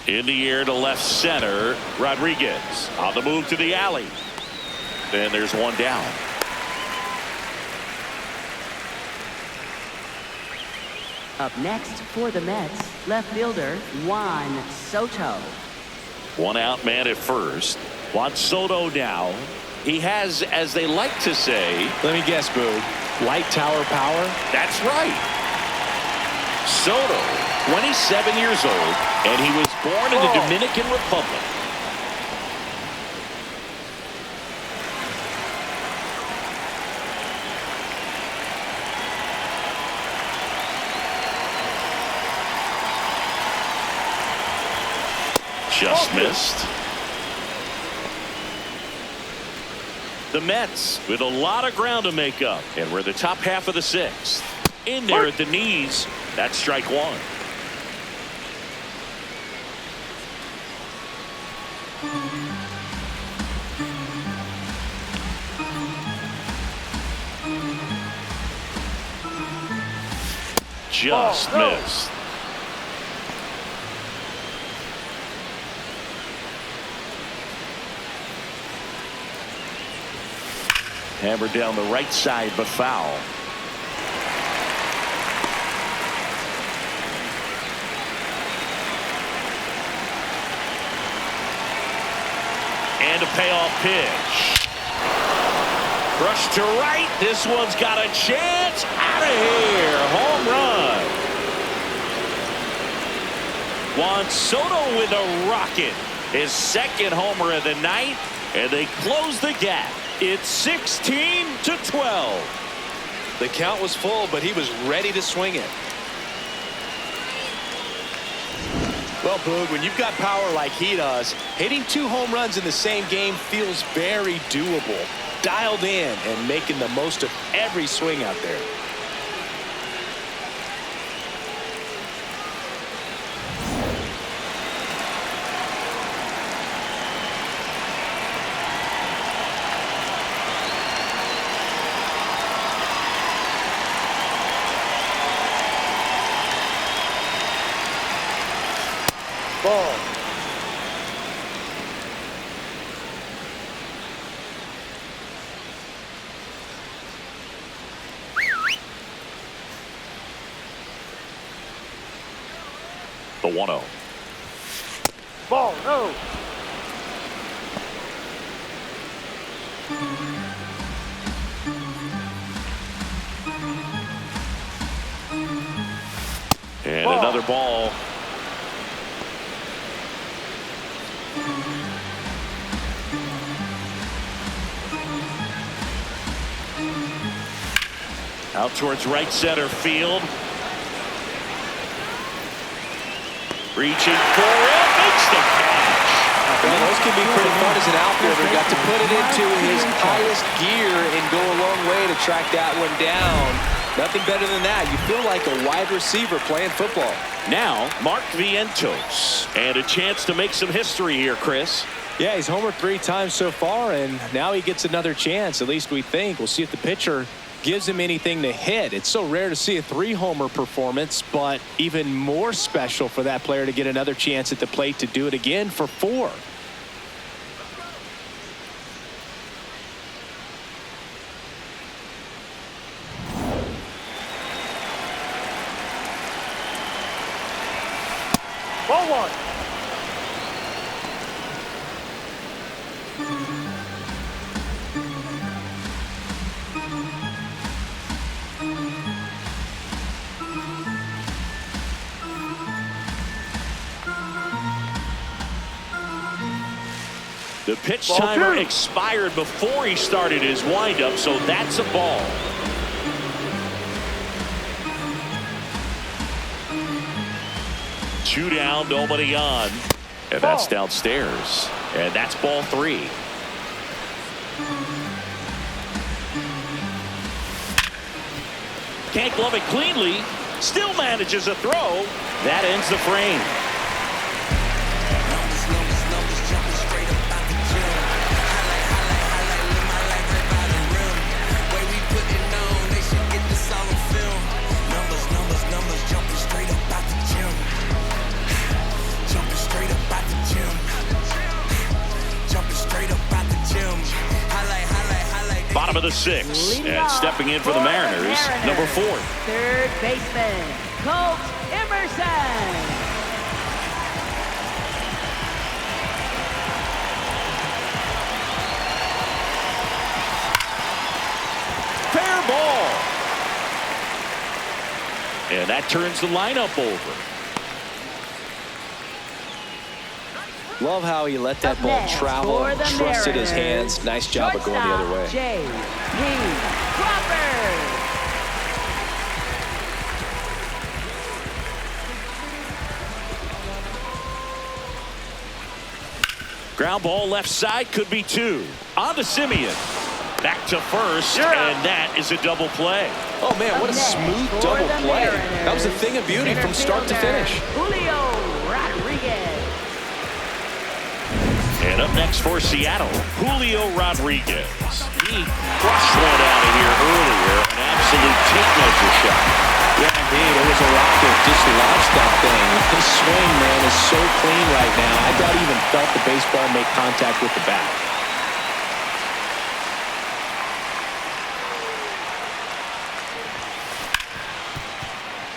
In the air to left center. Rodriguez on the move to the alley. And there's one down. Up next for the Mets, left fielder Juan Soto. One out man at first. Juan Soto now. He has, as they like to say, Let me guess, Boog. Light tower power? that's right. Soto, 27 years old, and he was born in the Dominican Republic. Just missed. The Mets with a lot of ground to make up, and we're the top half of the sixth. In there at the knees. That's strike one. Just missed. Hammered down the right side, but foul. And a payoff pitch. Rush to right. This one's got a chance. Out of here. Home run. Juan Soto with a rocket. His second homer of the night. And they close the gap. It's 16-12. The count was full, but he was ready to swing it. Well, Boog, when you've got power like he does, hitting 2 home runs in the same game feels very doable. Dialed in and making the most of every swing out there. Ball. The 1-0. Ball. No. And another ball. Out towards right center field. Reaching for it. Makes the catch. Well, those can be pretty fun as an outfielder. Got to put it into his highest gear and go a long way to track that one down. Nothing better than that. You feel like a wide receiver playing football. Now, Mark Vientos. And a chance to make some history here, Chris. Yeah, he's homered 3 times so far, and now he gets another chance. At least we think. We'll see if the pitcher gives him anything to hit. It's so rare to see a 3-homer performance, but even more special for that player to get another chance at the plate to do it again for 4. Ball 1. The pitch timer expired before he started his windup, so that's a ball. Two down, nobody on. And that's downstairs. And that's ball 3. Can't glove it cleanly. Still manages a throw. That ends the frame. Jumping straight up bottom of the 6th. Leading And off stepping in for the Mariners, number 4. Third baseman, Colt Emerson. Fair ball. And that turns the lineup over. Love how he let that Up ball next travel, for the trusted his Mariners, hands. Nice job of going the other way. J.P. Crawford. Ground ball left side, could be 2. On to Simeon. Back to first, and that is a double play. Oh, man, what a smooth double play. That was a thing of beauty from start to finish. Julio Rodriguez. And up next for Seattle, Julio Rodriguez. He crushed one out of here earlier. An absolute tape measure shot. Yeah, indeed. It was a rocket. Just launched that thing. His swing, man, is so clean right now. I doubt he even felt the baseball make contact with the bat.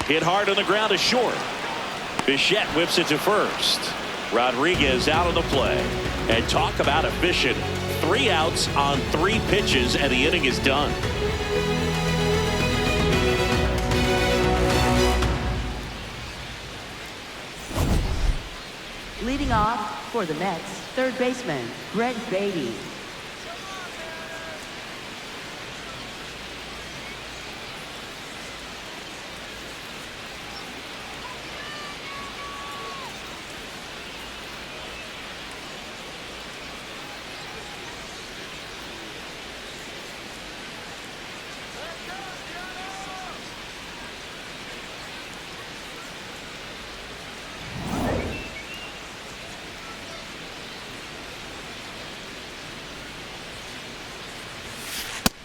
Hit hard on the ground to short. Bichette whips it to first. Rodriguez out of the play. And talk about efficient. 3 outs on 3 pitches, and the inning is done. Leading off for the Mets, third baseman, Greg Beatty.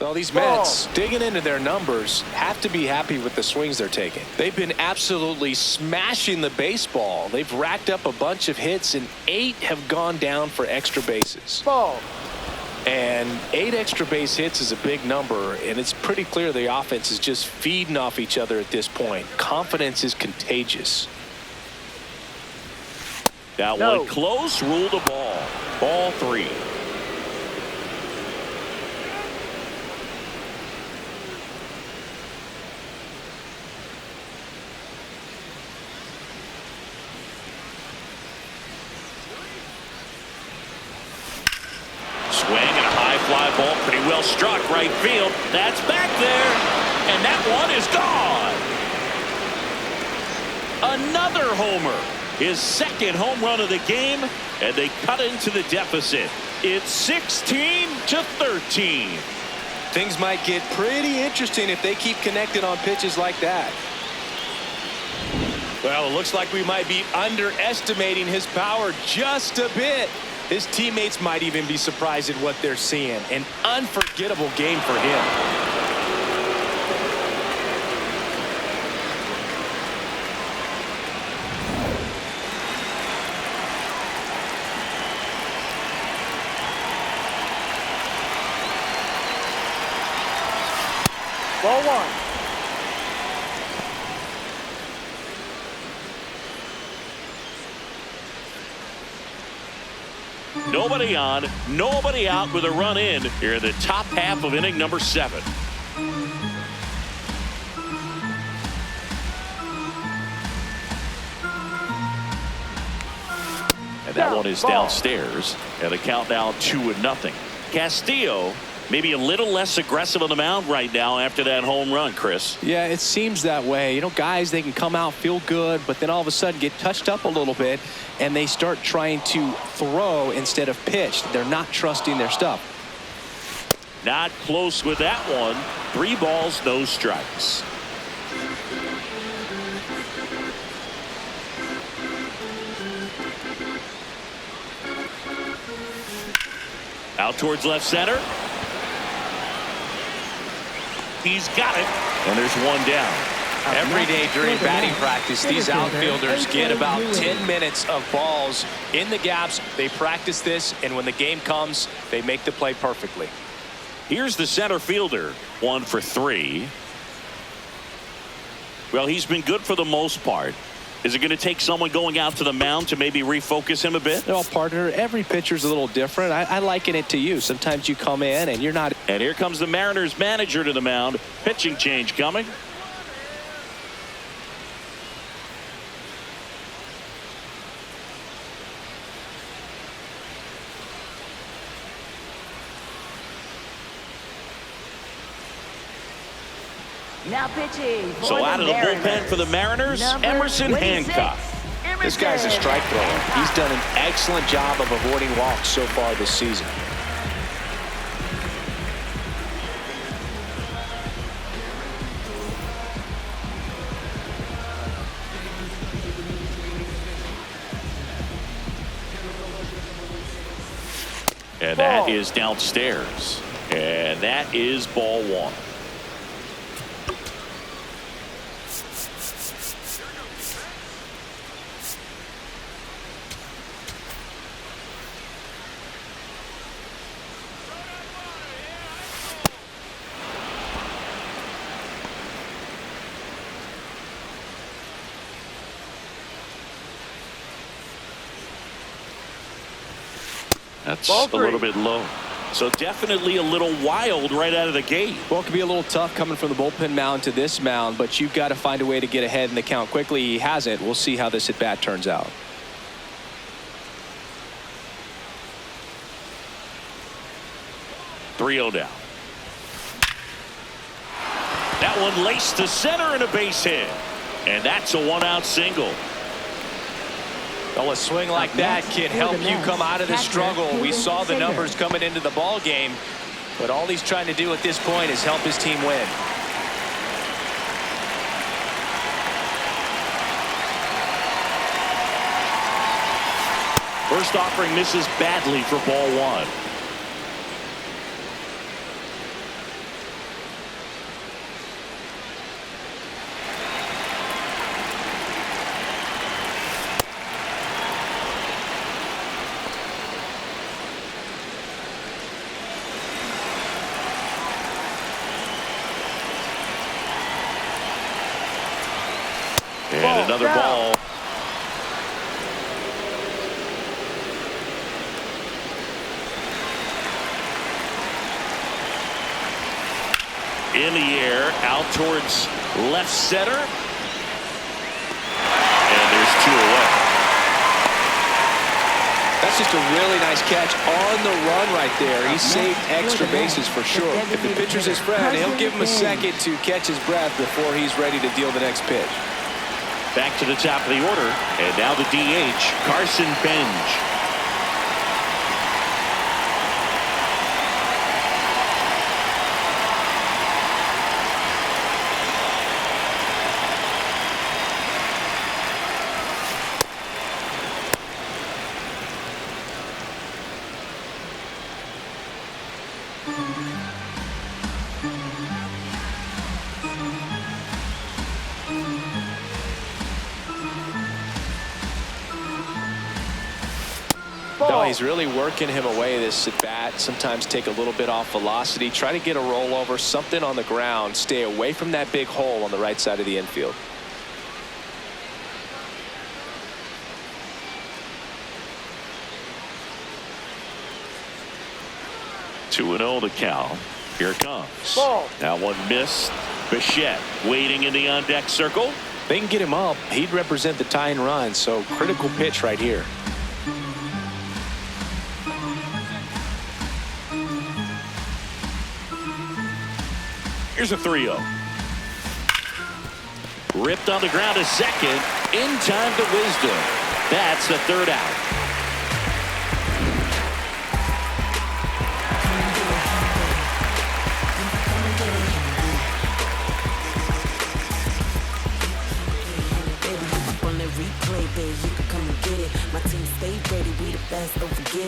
Well, these Mets, digging into their numbers, have to be happy with the swings they're taking. They've been absolutely smashing the baseball. They've racked up a bunch of hits, and 8 have gone down for extra bases. Ball. And 8 extra base hits is a big number, and it's pretty clear the offense is just feeding off each other at this point. Confidence is contagious. That one close, ruled a ball. Ball 3. Swing and a high fly ball, pretty well struck right field. That's back there, and that one is gone. Another homer, his 2nd home run of the game, and they cut into the deficit. It's 16-13. Things might get pretty interesting if they keep connecting on pitches like that. Well, it looks like we might be underestimating his power just a bit. His teammates might even be surprised at what they're seeing. An unforgettable game for him. Ball 1. Nobody on, nobody out with a run in here in the top half of inning number 7. And that one is downstairs, and the count now 2-0. Castillo maybe a little less aggressive on the mound right now after that home run, Chris. Yeah, it seems that way. You know, guys, they can come out, feel good, but then all of a sudden get touched up a little bit, and they start trying to throw instead of pitch. They're not trusting their stuff. Not close with that one. 3 balls, no strikes. Out towards left center. He's got it, and there's one down. Every day during batting practice, these outfielders get about 10 minutes of balls in the gaps. They practice this, and when the game comes, they make the play perfectly. Here's the center fielder, 1 for 3. Well, he's been good for the most part. Is it going to take someone going out to the mound to maybe refocus him a bit? Well, partner, every pitcher's a little different. I liken it to you. Sometimes you come in and you're not. And here comes the Mariners manager to the mound. Pitching change coming. Now pitching for So out of the Mariners, bullpen for the Mariners, number Emerson 26, Hancock. This guy's a strike thrower. He's done an excellent job of avoiding walks so far this season. And that is downstairs. And that is ball 1. That's a little bit low. So definitely a little wild right out of the gate. Well, it could be a little tough coming from the bullpen mound to this mound, but you've got to find a way to get ahead in the count quickly. He hasn't. We'll see how this at bat turns out. .3-0 down. That one laced to center and a base hit. And that's a 1-out single. Well, a swing like that can help you come out of the struggle. We saw the numbers coming into the ball game, but all he's trying to do at this point is help his team win. First offering misses badly for ball 1. And another ball. In the air, out towards left center. And there's 2 away. That's just a really nice catch on the run right there. He saved extra bases for sure. If the pitcher's his friend, he'll give him a second to catch his breath before he's ready to deal the next pitch. Back to the top of the order, and now the DH, Carson Benj. No, he's really working him away this at bat. Sometimes take a little bit off velocity. Try to get a rollover, something on the ground. Stay away from that big hole on the right side of the infield. Two and 0 the count. Here it comes. Ball. Now one missed. Bichette waiting in the on-deck circle. They can get him up. He'd represent the tying run, so critical pitch right here. Here's a 3-0. Ripped on the ground to second. In time to Wisdom. That's the 3rd out.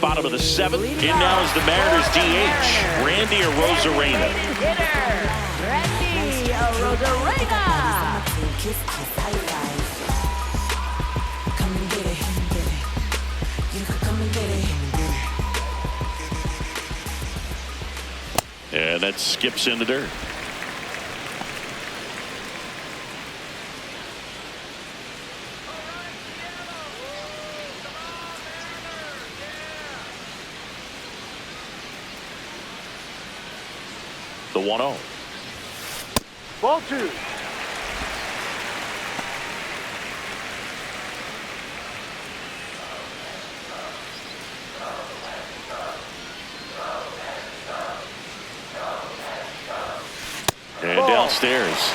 Bottom of the 7th. In now is the Mariners DH, Randy Arozarena. Freddy Arozarena. And And that skips in the dirt. The 1-0. Ball 2. And downstairs.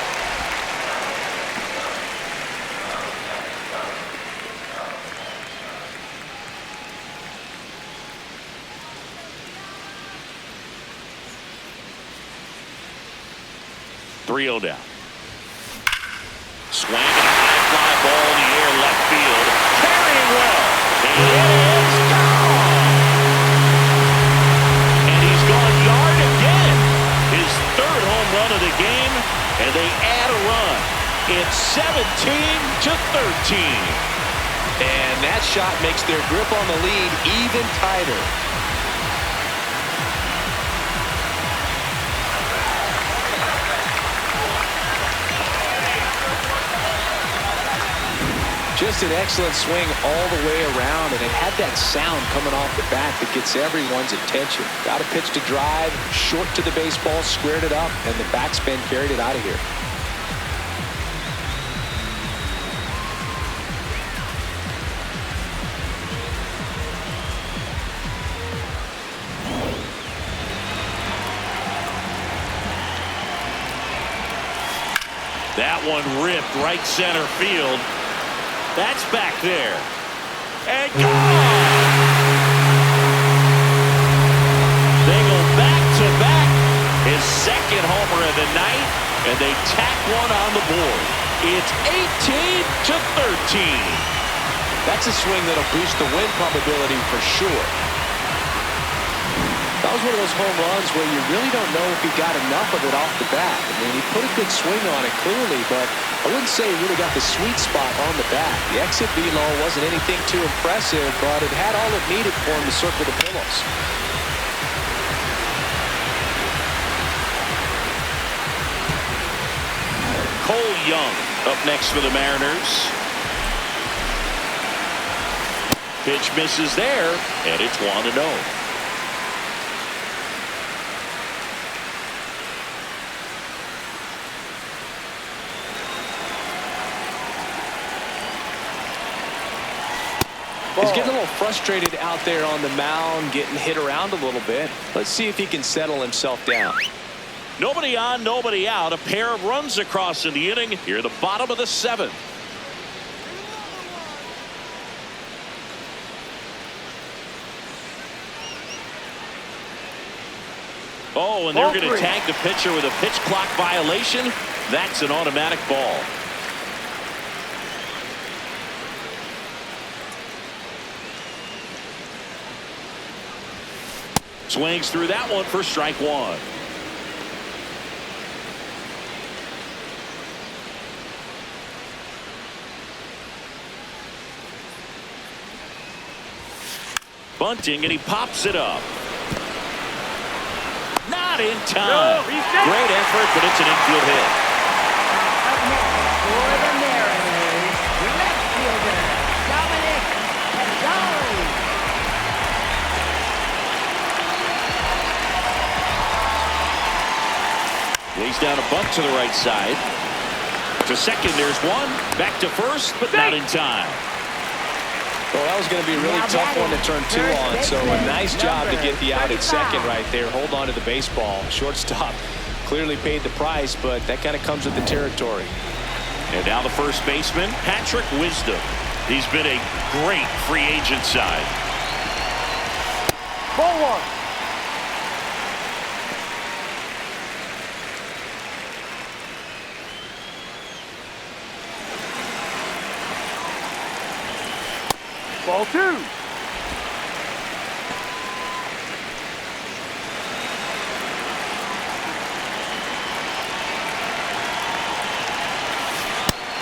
.3-0 down. Swing and a high fly ball in the air left field. Carrying well. It's gone. And he's gone yard again. His third home run of the game, and they add a run. It's 17-13. And that shot makes their grip on the lead even tighter. Just an excellent swing all the way around, and it had that sound coming off the bat that gets everyone's attention. Got a pitch to drive, short to the baseball, squared it up, and the backspin carried it out of here. That one ripped right center field. That's back there. And gone! They go back-to-back. His second homer of the night, and they tack one on the board. It's 18-13. That's a swing that'll boost the win probability for sure. That was one of those home runs where you really don't know if he got enough of it off the bat. I mean, he put a good swing on it clearly, but I wouldn't say he really got the sweet spot on the bat. The exit velo wasn't anything too impressive, but it had all it needed for him to circle the pillows. Cole Young up next for the Mariners. Pitch misses there, and it's 1-0. He's getting a little frustrated out there on the mound, getting hit around a little bit. Let's see if he can settle himself down. Nobody on, nobody out. A pair of runs across in the inning. Here, the bottom of the 7th. Oh, and they're going to tag the pitcher with a pitch clock violation. That's an automatic ball. Swings through that one for strike 1. Bunting, and he pops it up. Not in time. Great effort, but it's an infield hit. Up next for the Mariners, left fielder, Dominic Jones. Lays down a bunt to the right side. To second, there's one. Back to first, but not in time. Well, that was going to be a really tough one to turn 2 on, so a nice job to get the out at second right there. Hold on to the baseball. Shortstop clearly paid the price, but that kind of comes with the territory. And now the first baseman, Patrick Wisdom. He's been a great free agent side. Ball 1. Ball 2.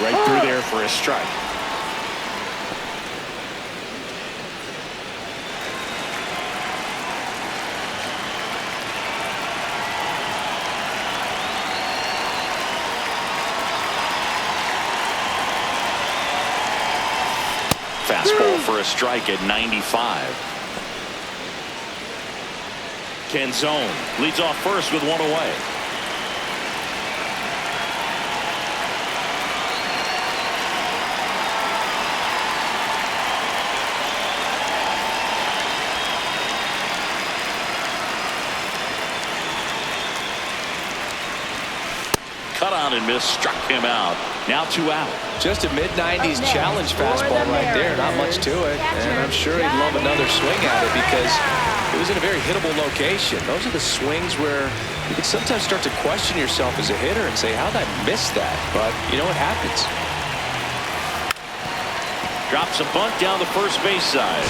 Right through there for a strike. Fastball for a strike at 95. Canzone leads off first with one away. Cut on and miss, struck him out. Now 2 out. Just a mid-90s challenge fastball right there. Not much to it. And I'm sure he'd love another swing at it because it was in a very hittable location. Those are the swings where you can sometimes start to question yourself as a hitter and say, how'd I miss that? But you know what happens. Drops a bunt down the first base side.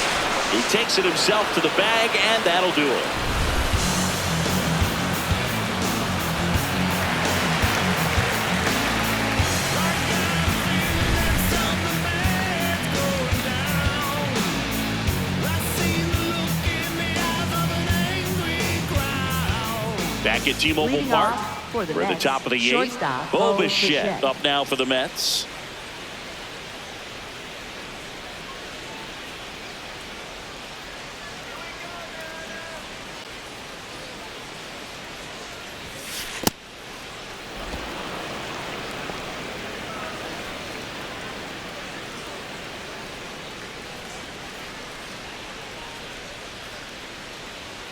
He takes it himself to the bag, and that'll do it. Back at T-Mobile Park, we're at the top of the 8th. Bo Bichette up now for the Mets.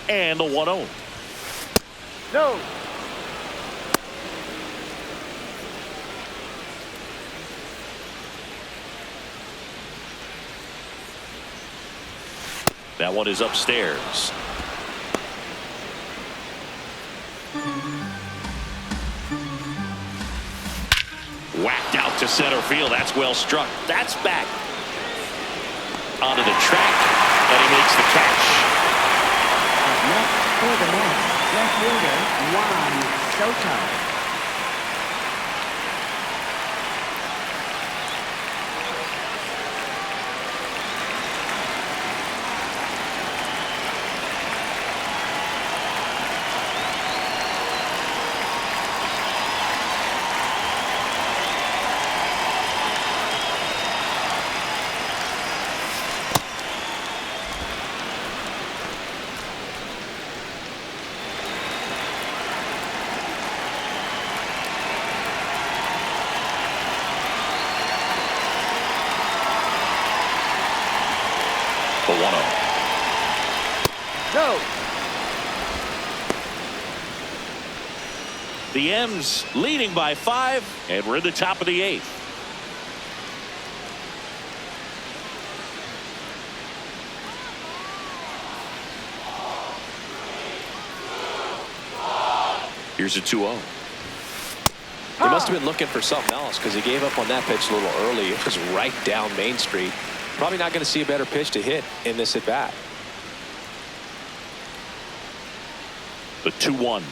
And the 1-0. No. That one is upstairs. Whacked out to center field. That's well struck. That's back onto the track, and he makes the catch. Left for the Mets, left fielder Juan Soto. The 1-0. No. The M's leading by 5, and we're in the top of the 8th. Here's a 2-0. He must have been looking for something else because he gave up on that pitch a little early. It was right down Main Street. Probably not going to see a better pitch to hit in this at bat. The 2-1.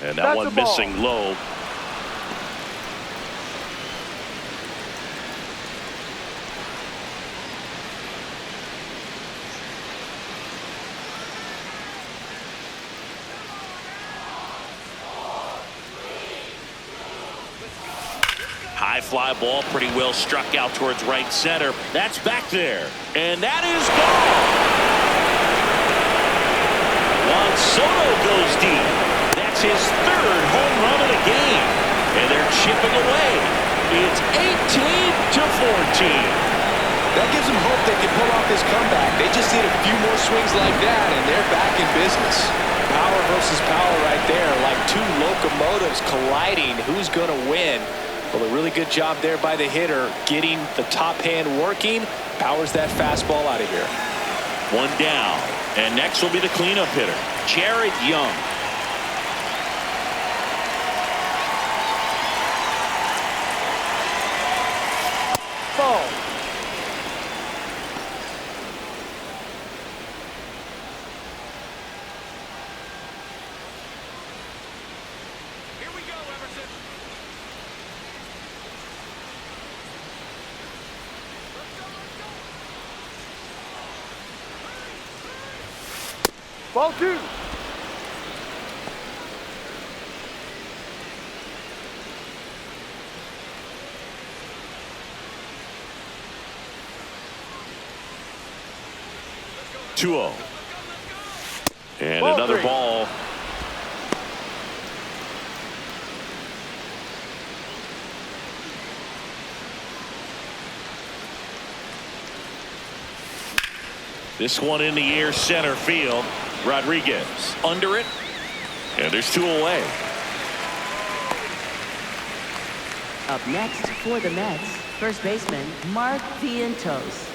And that That's one a ball. missing low. High fly ball, pretty well struck out towards right center. That's back there, and that is gone. Juan Soto goes deep. That's his 3rd home run of the game, and they're chipping away. It's 18-14. That gives them hope they can pull off this comeback. They just need a few more swings like that, and they're back in business. Power versus power right there, like two locomotives colliding. Who's going to win? Well, a really good job there by the hitter, getting the top hand working. Powers that fastball out of here. 1 down, and next will be the cleanup hitter, Jared Young. Ball. Ball 2. 2-0. And Ball another 3. ball. This one in the air, center field. Rodriguez under it, and there's 2 away. Up next for the Mets, first baseman Mark Vientos.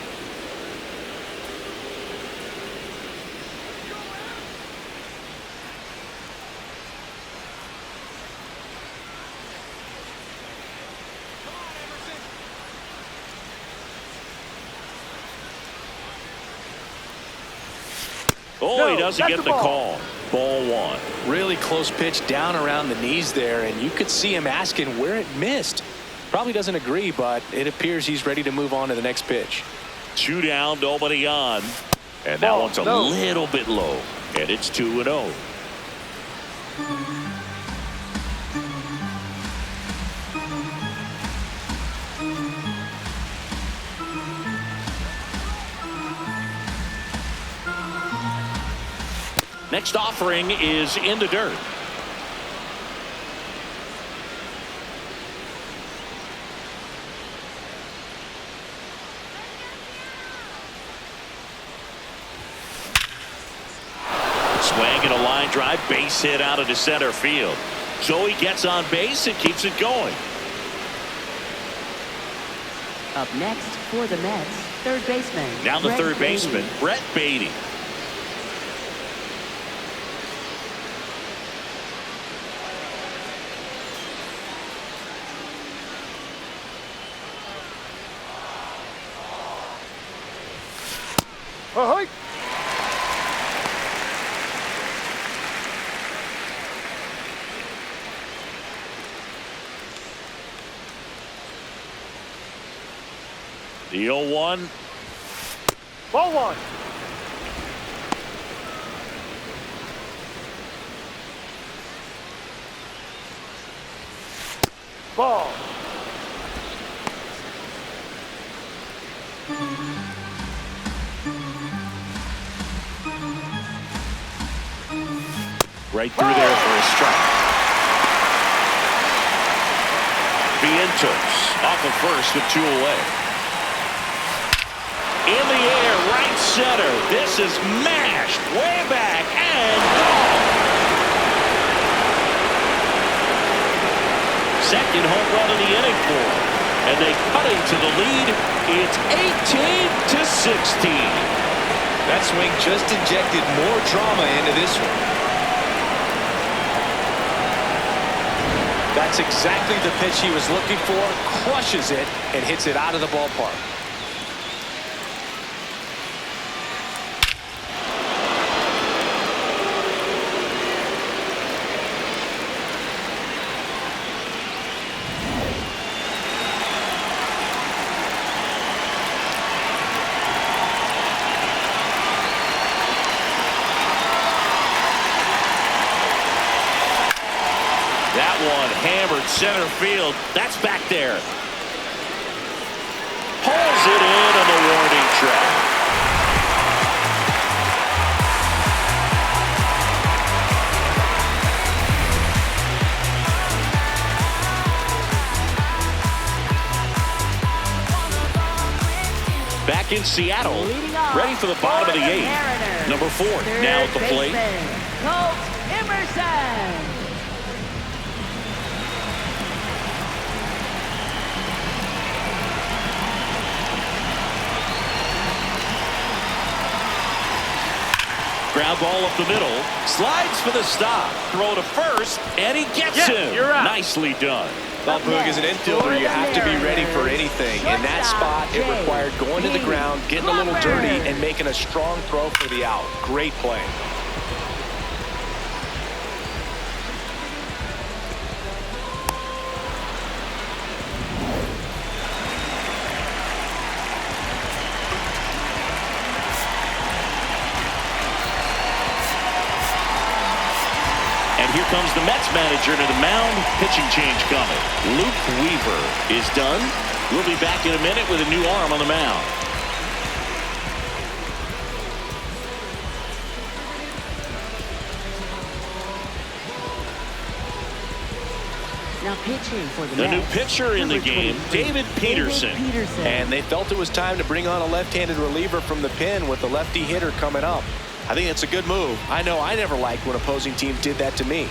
Oh, No, he doesn't that's get the the ball. call. Ball 1. Really close pitch down around the knees there, and you could see him asking where it missed. Probably doesn't agree, but it appears he's ready to move on to the next pitch. 2 down, nobody on. And that Ball, one's a no. little bit low. And it's 2-0. Next offering is in the dirt. Swing and a line drive, base hit out of the center field. So he gets on base and keeps it going. Up next for the Mets, third baseman. Now the Brett third baseman, Beatty. Brett Beatty. Ahoy! The 0-1. Ball 1. Ball. Right through there for a strike. Vientos off of first with 2 away. In the air, right center. This is mashed way back and gone. Second home run of the inning for him. And they cut into the lead. It's 18-16. That swing just injected more drama into this one. That's exactly the pitch he was looking for. Crushes it and hits it out of the ballpark. That one hammered center field. That's back there. Pulls it in on the warning track. Back in Seattle, Leading off ready for the bottom of the for 8th. Mariners, Number 4 now at the third plate. baseman, Colt Emerson. Ground ball up the middle. Slides for the stop. Throw to first, and he gets him. You're out. Nicely done. Bob Boog, as an infielder, you have to be ready for anything. In that spot, it required going to the ground, getting a little dirty, and making a strong throw for the out. Great play. And here comes the Mets manager to the mound. Pitching change coming. Luke Weaver is done. We'll be back in a minute with a new arm on the mound. Now pitching for the The new Mets, pitcher in the number game, 23, David Peterson. And they felt it was time to bring on a left-handed reliever from the pen with the lefty hitter coming up. I think it's a good move. I know I never liked when opposing teams did that to me.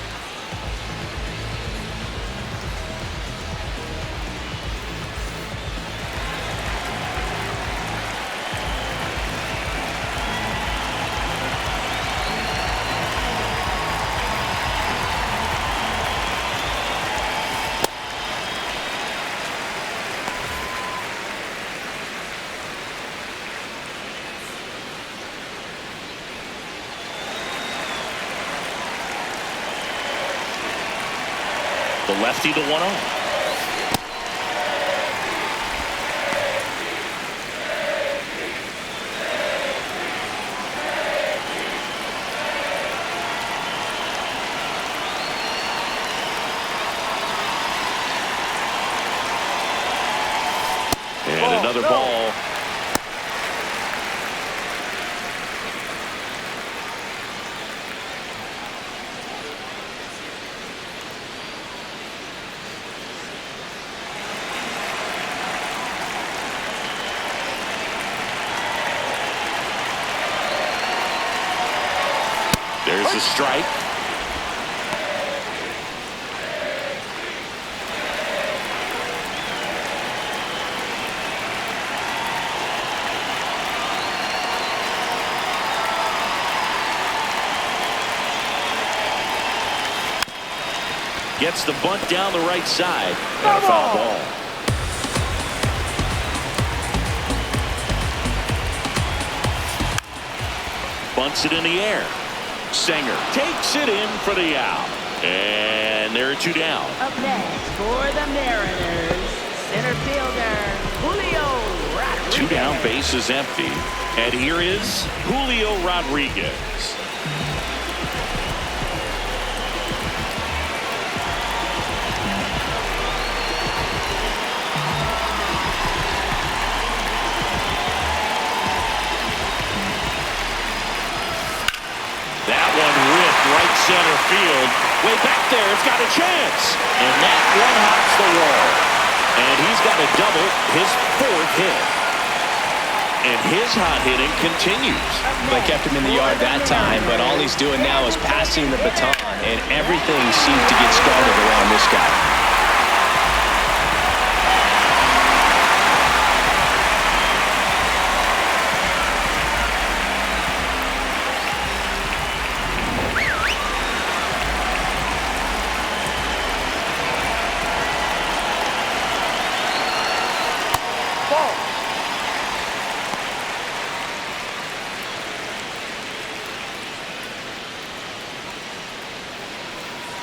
The lefty to 1-0. And another ball. There's the strike. Gets the bunt down the right side. And a foul ball. Bunts it in the air. Sanger takes it in for the out. And there are two down. Up next for the Mariners, center fielder Julio Rodriguez. Two down, base is empty. And here is Julio Rodriguez. That one ripped right center field. Way back there, it's got a chance. And that one hops the wall. And he's got a double, his fourth hit. And his hot hitting continues. They kept him in the yard that time, but all he's doing now is passing the baton, and everything seems to get started around this guy.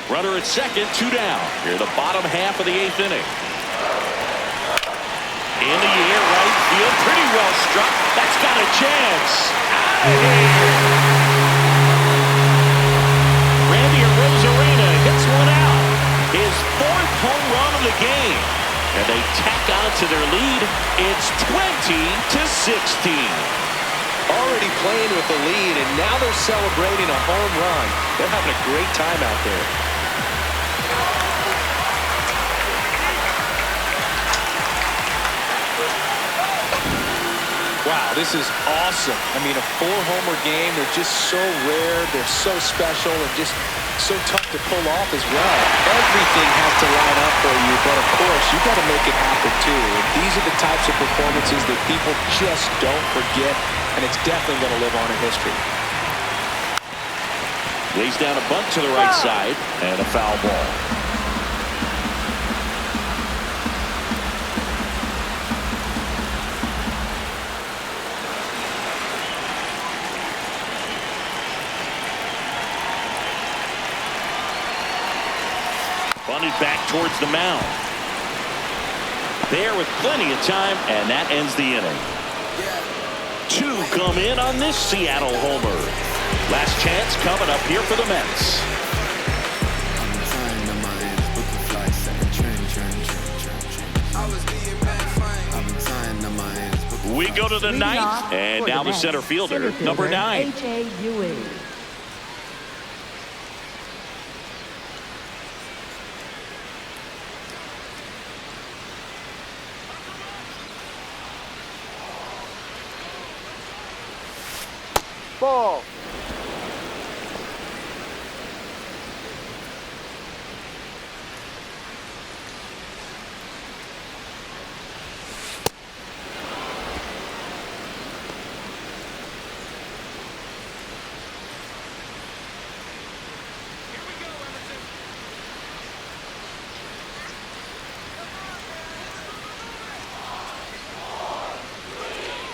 Runner at second, two down. Here the bottom half of the eighth inning. In the air, right field, pretty well struck. That's got a chance. Out of here. Randy Arozarena hits one out. His fourth home run of the game. And they tack on to their lead. It's 20-16. Already playing with the lead, and now they're celebrating a home run. They're having a great time out there. Wow, this is awesome. I mean, a four-homer game, they're just so rare, they're so special, and just so tough to pull off as well. Everything has to line up for you, but of course, you got to make it happen too. And these are the types of performances that people just don't forget, and it's definitely going to live on in history. Lays down a bunt to the right side, and a foul ball. Bunted back towards the mound. There with plenty of time, and that ends the inning. Two come in on this Seattle homer. Last chance coming up here for the Mets. We go to the ninth, and now the center fielder, number 9. A.J. Ewing. Ball.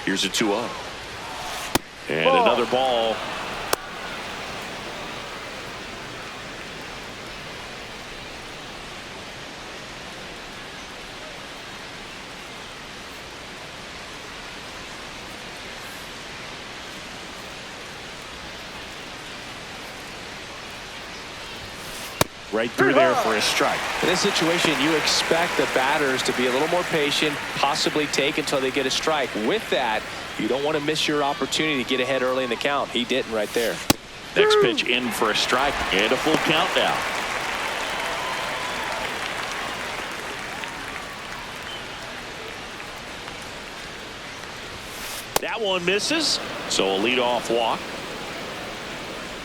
Here's a 2-0. And another ball. Right through there for a strike. In this situation, you expect the batters to be a little more patient, possibly take until they get a strike. With that, you don't want to miss your opportunity to get ahead early in the count. He didn't right there. Next pitch in for a strike and a full count now. That one misses, so a leadoff walk.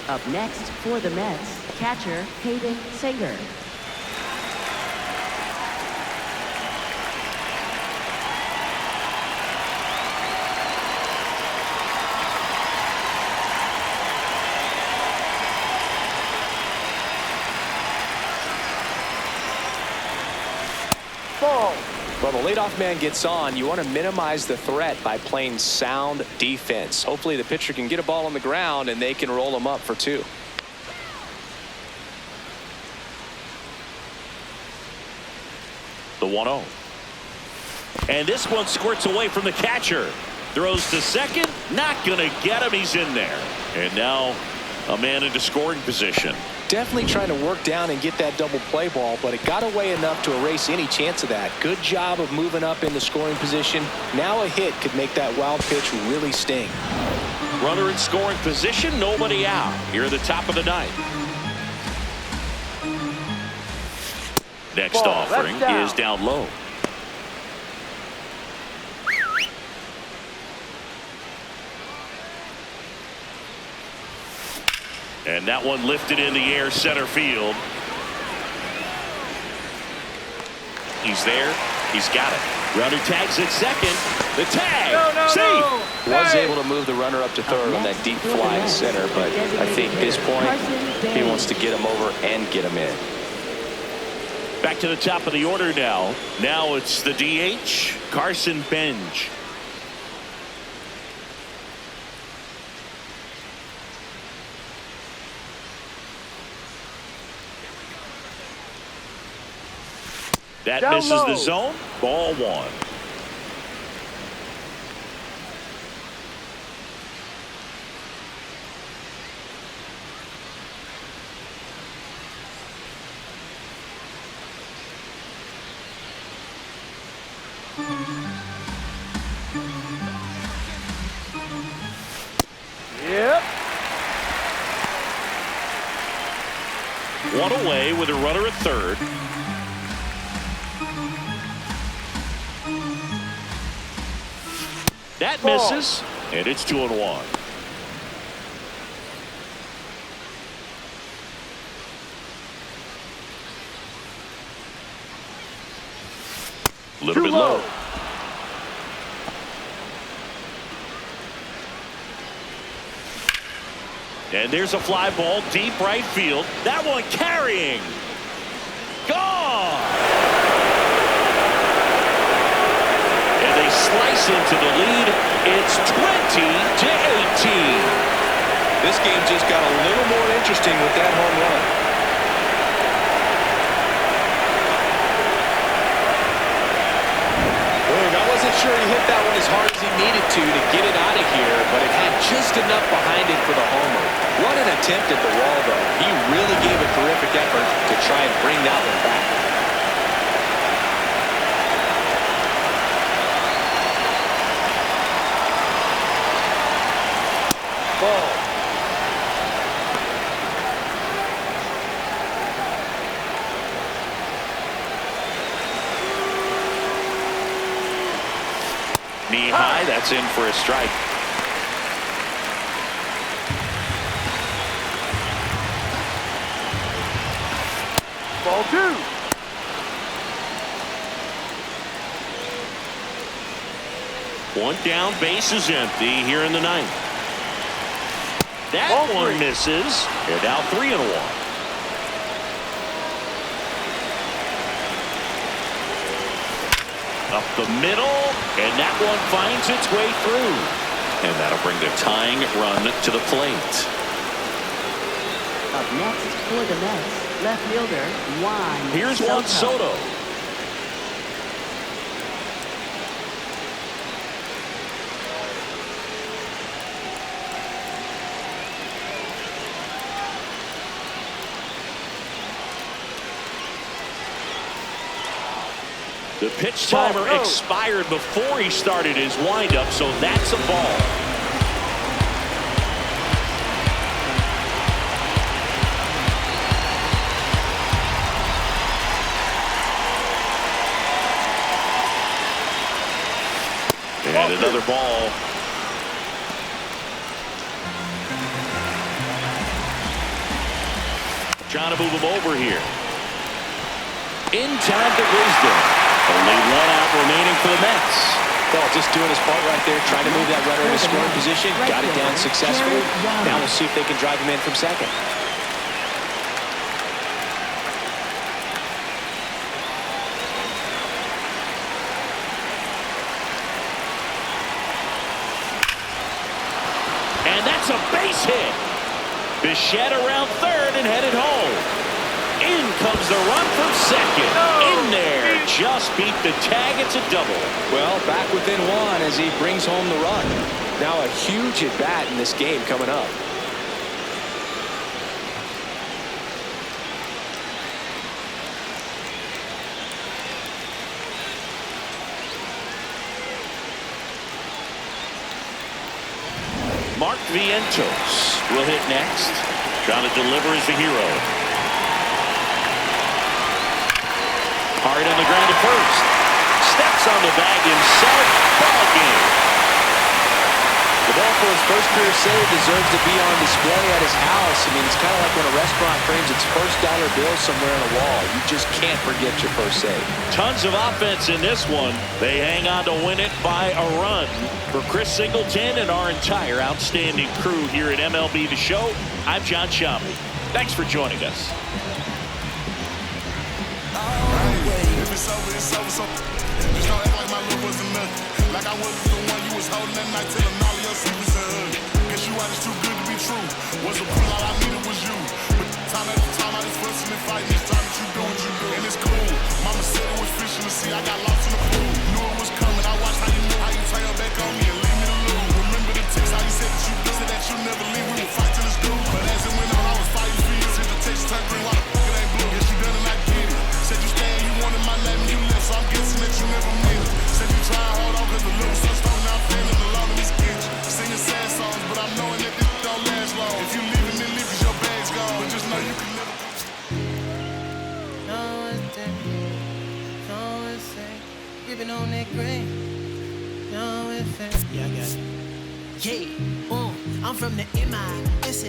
Up next for the Mets, catcher Hayden Sager. Ball. Well, the leadoff man gets on. You want to minimize the threat by playing sound defense. Hopefully the pitcher can get a ball on the ground and they can roll him up for 2. The 1-0. And this one squirts away from the catcher. Throws to second. Not going to get him. He's in there. And now a man into scoring position. Definitely trying to work down and get that double play ball, but it got away enough to erase any chance of that. Good job of moving up in the scoring position. Now a hit could make that wild pitch really sting. Runner in scoring position, nobody out. Here at the top of the 9th. Next Ball, offering is down low. And that one lifted in the air center field. He's there. He's got it. Runner tags at second. The tag. See. Was able to move the runner up to third on that deep fly to center, but I think at this point he wants to get him over and get him in. Back to the top of the order now. Now it's the DH, Carson Benj. That Down misses low. the zone. Ball 1. Yep. One away with a runner at third. That misses, and it's 2-1. A little bit low. And there's a fly ball deep right field. That one carrying. Gone. And they slice into the lead. It's 20-18. This game just got a little more interesting with that home run. I wasn't sure he hit that one as hard as he needed to get it out of here, but it had just enough behind it for the homer. What an attempt at the wall, though. He really gave a terrific effort to try and bring that one back. Ball. Knee high, that's in for a strike. Ball 2. One down, base is empty here in the ninth. That Ball one 3. misses. They're now 3-1. Up the middle, and that one finds its way through. And that'll bring the tying run to the plate. Up next for the Mets, left fielder Juan Here's Juan Soto. The pitch timer expired before he started his windup, so that's a ball. And another ball. Trying to move him over here. In time to Wisdom. Only one out remaining for the Mets. Well, just doing his part right there, trying to move that runner into scoring position. Got it down successfully. Now we'll see if they can drive him in from second. And that's a base hit. Bichette around third and headed home. In comes the run from second. In there. Just beat the tag. It's a double. Well, back within one as he brings home the run. Now a huge at bat in this game coming up. Mark Vientos will hit next. Trying to deliver as the hero. Hard on the ground to first. Steps on the bag himself. Ball game. The ball for his first career save deserves to be on display at his house. I mean, it's kind of like when a restaurant frames its first dollar bill somewhere on a wall. You just can't forget your first save. Tons of offense in this one. They hang on to win it by a run. For Chris Singleton and our entire outstanding crew here at MLB The Show, I'm John Shamley. Thanks for joining us. It's over, so just don't act like my love wasn't nothing. Like I wasn't the one you was holding that night, telling all of your secrets to hug. Guess you out is too good to be true. Was a pull, all I needed was you. But time after time, I just fussing and fighting. This time that you do what you do, and it's cool. Mama said it was fishing to see. I got lost in the pool. Knew it was coming. I watched how you knew, how you turn back on me and leave me alone. Remember the text, how you said that you do, said that you never leave. We would fight till it's through. But as it went on, I was fighting for you. Since the text turned green, why the fuck it ain't blue? Guess you done and I get it. Said you staying, you wanted my lap and you left, so I'm guessing that you never meant it. Said you try hard on cause the love was so strong, now I'm feeling alone in this bitch. Singing sad songs, but I'm knowing that this don't last long. If you leaving, then leave cause your bag's gone. But just know you can never. Gripping on that grain. Yeah, I got it. Yeah, I'm from the MISS,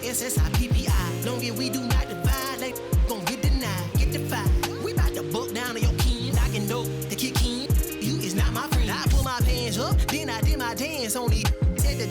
ISSIPPI. Long as we do not divide.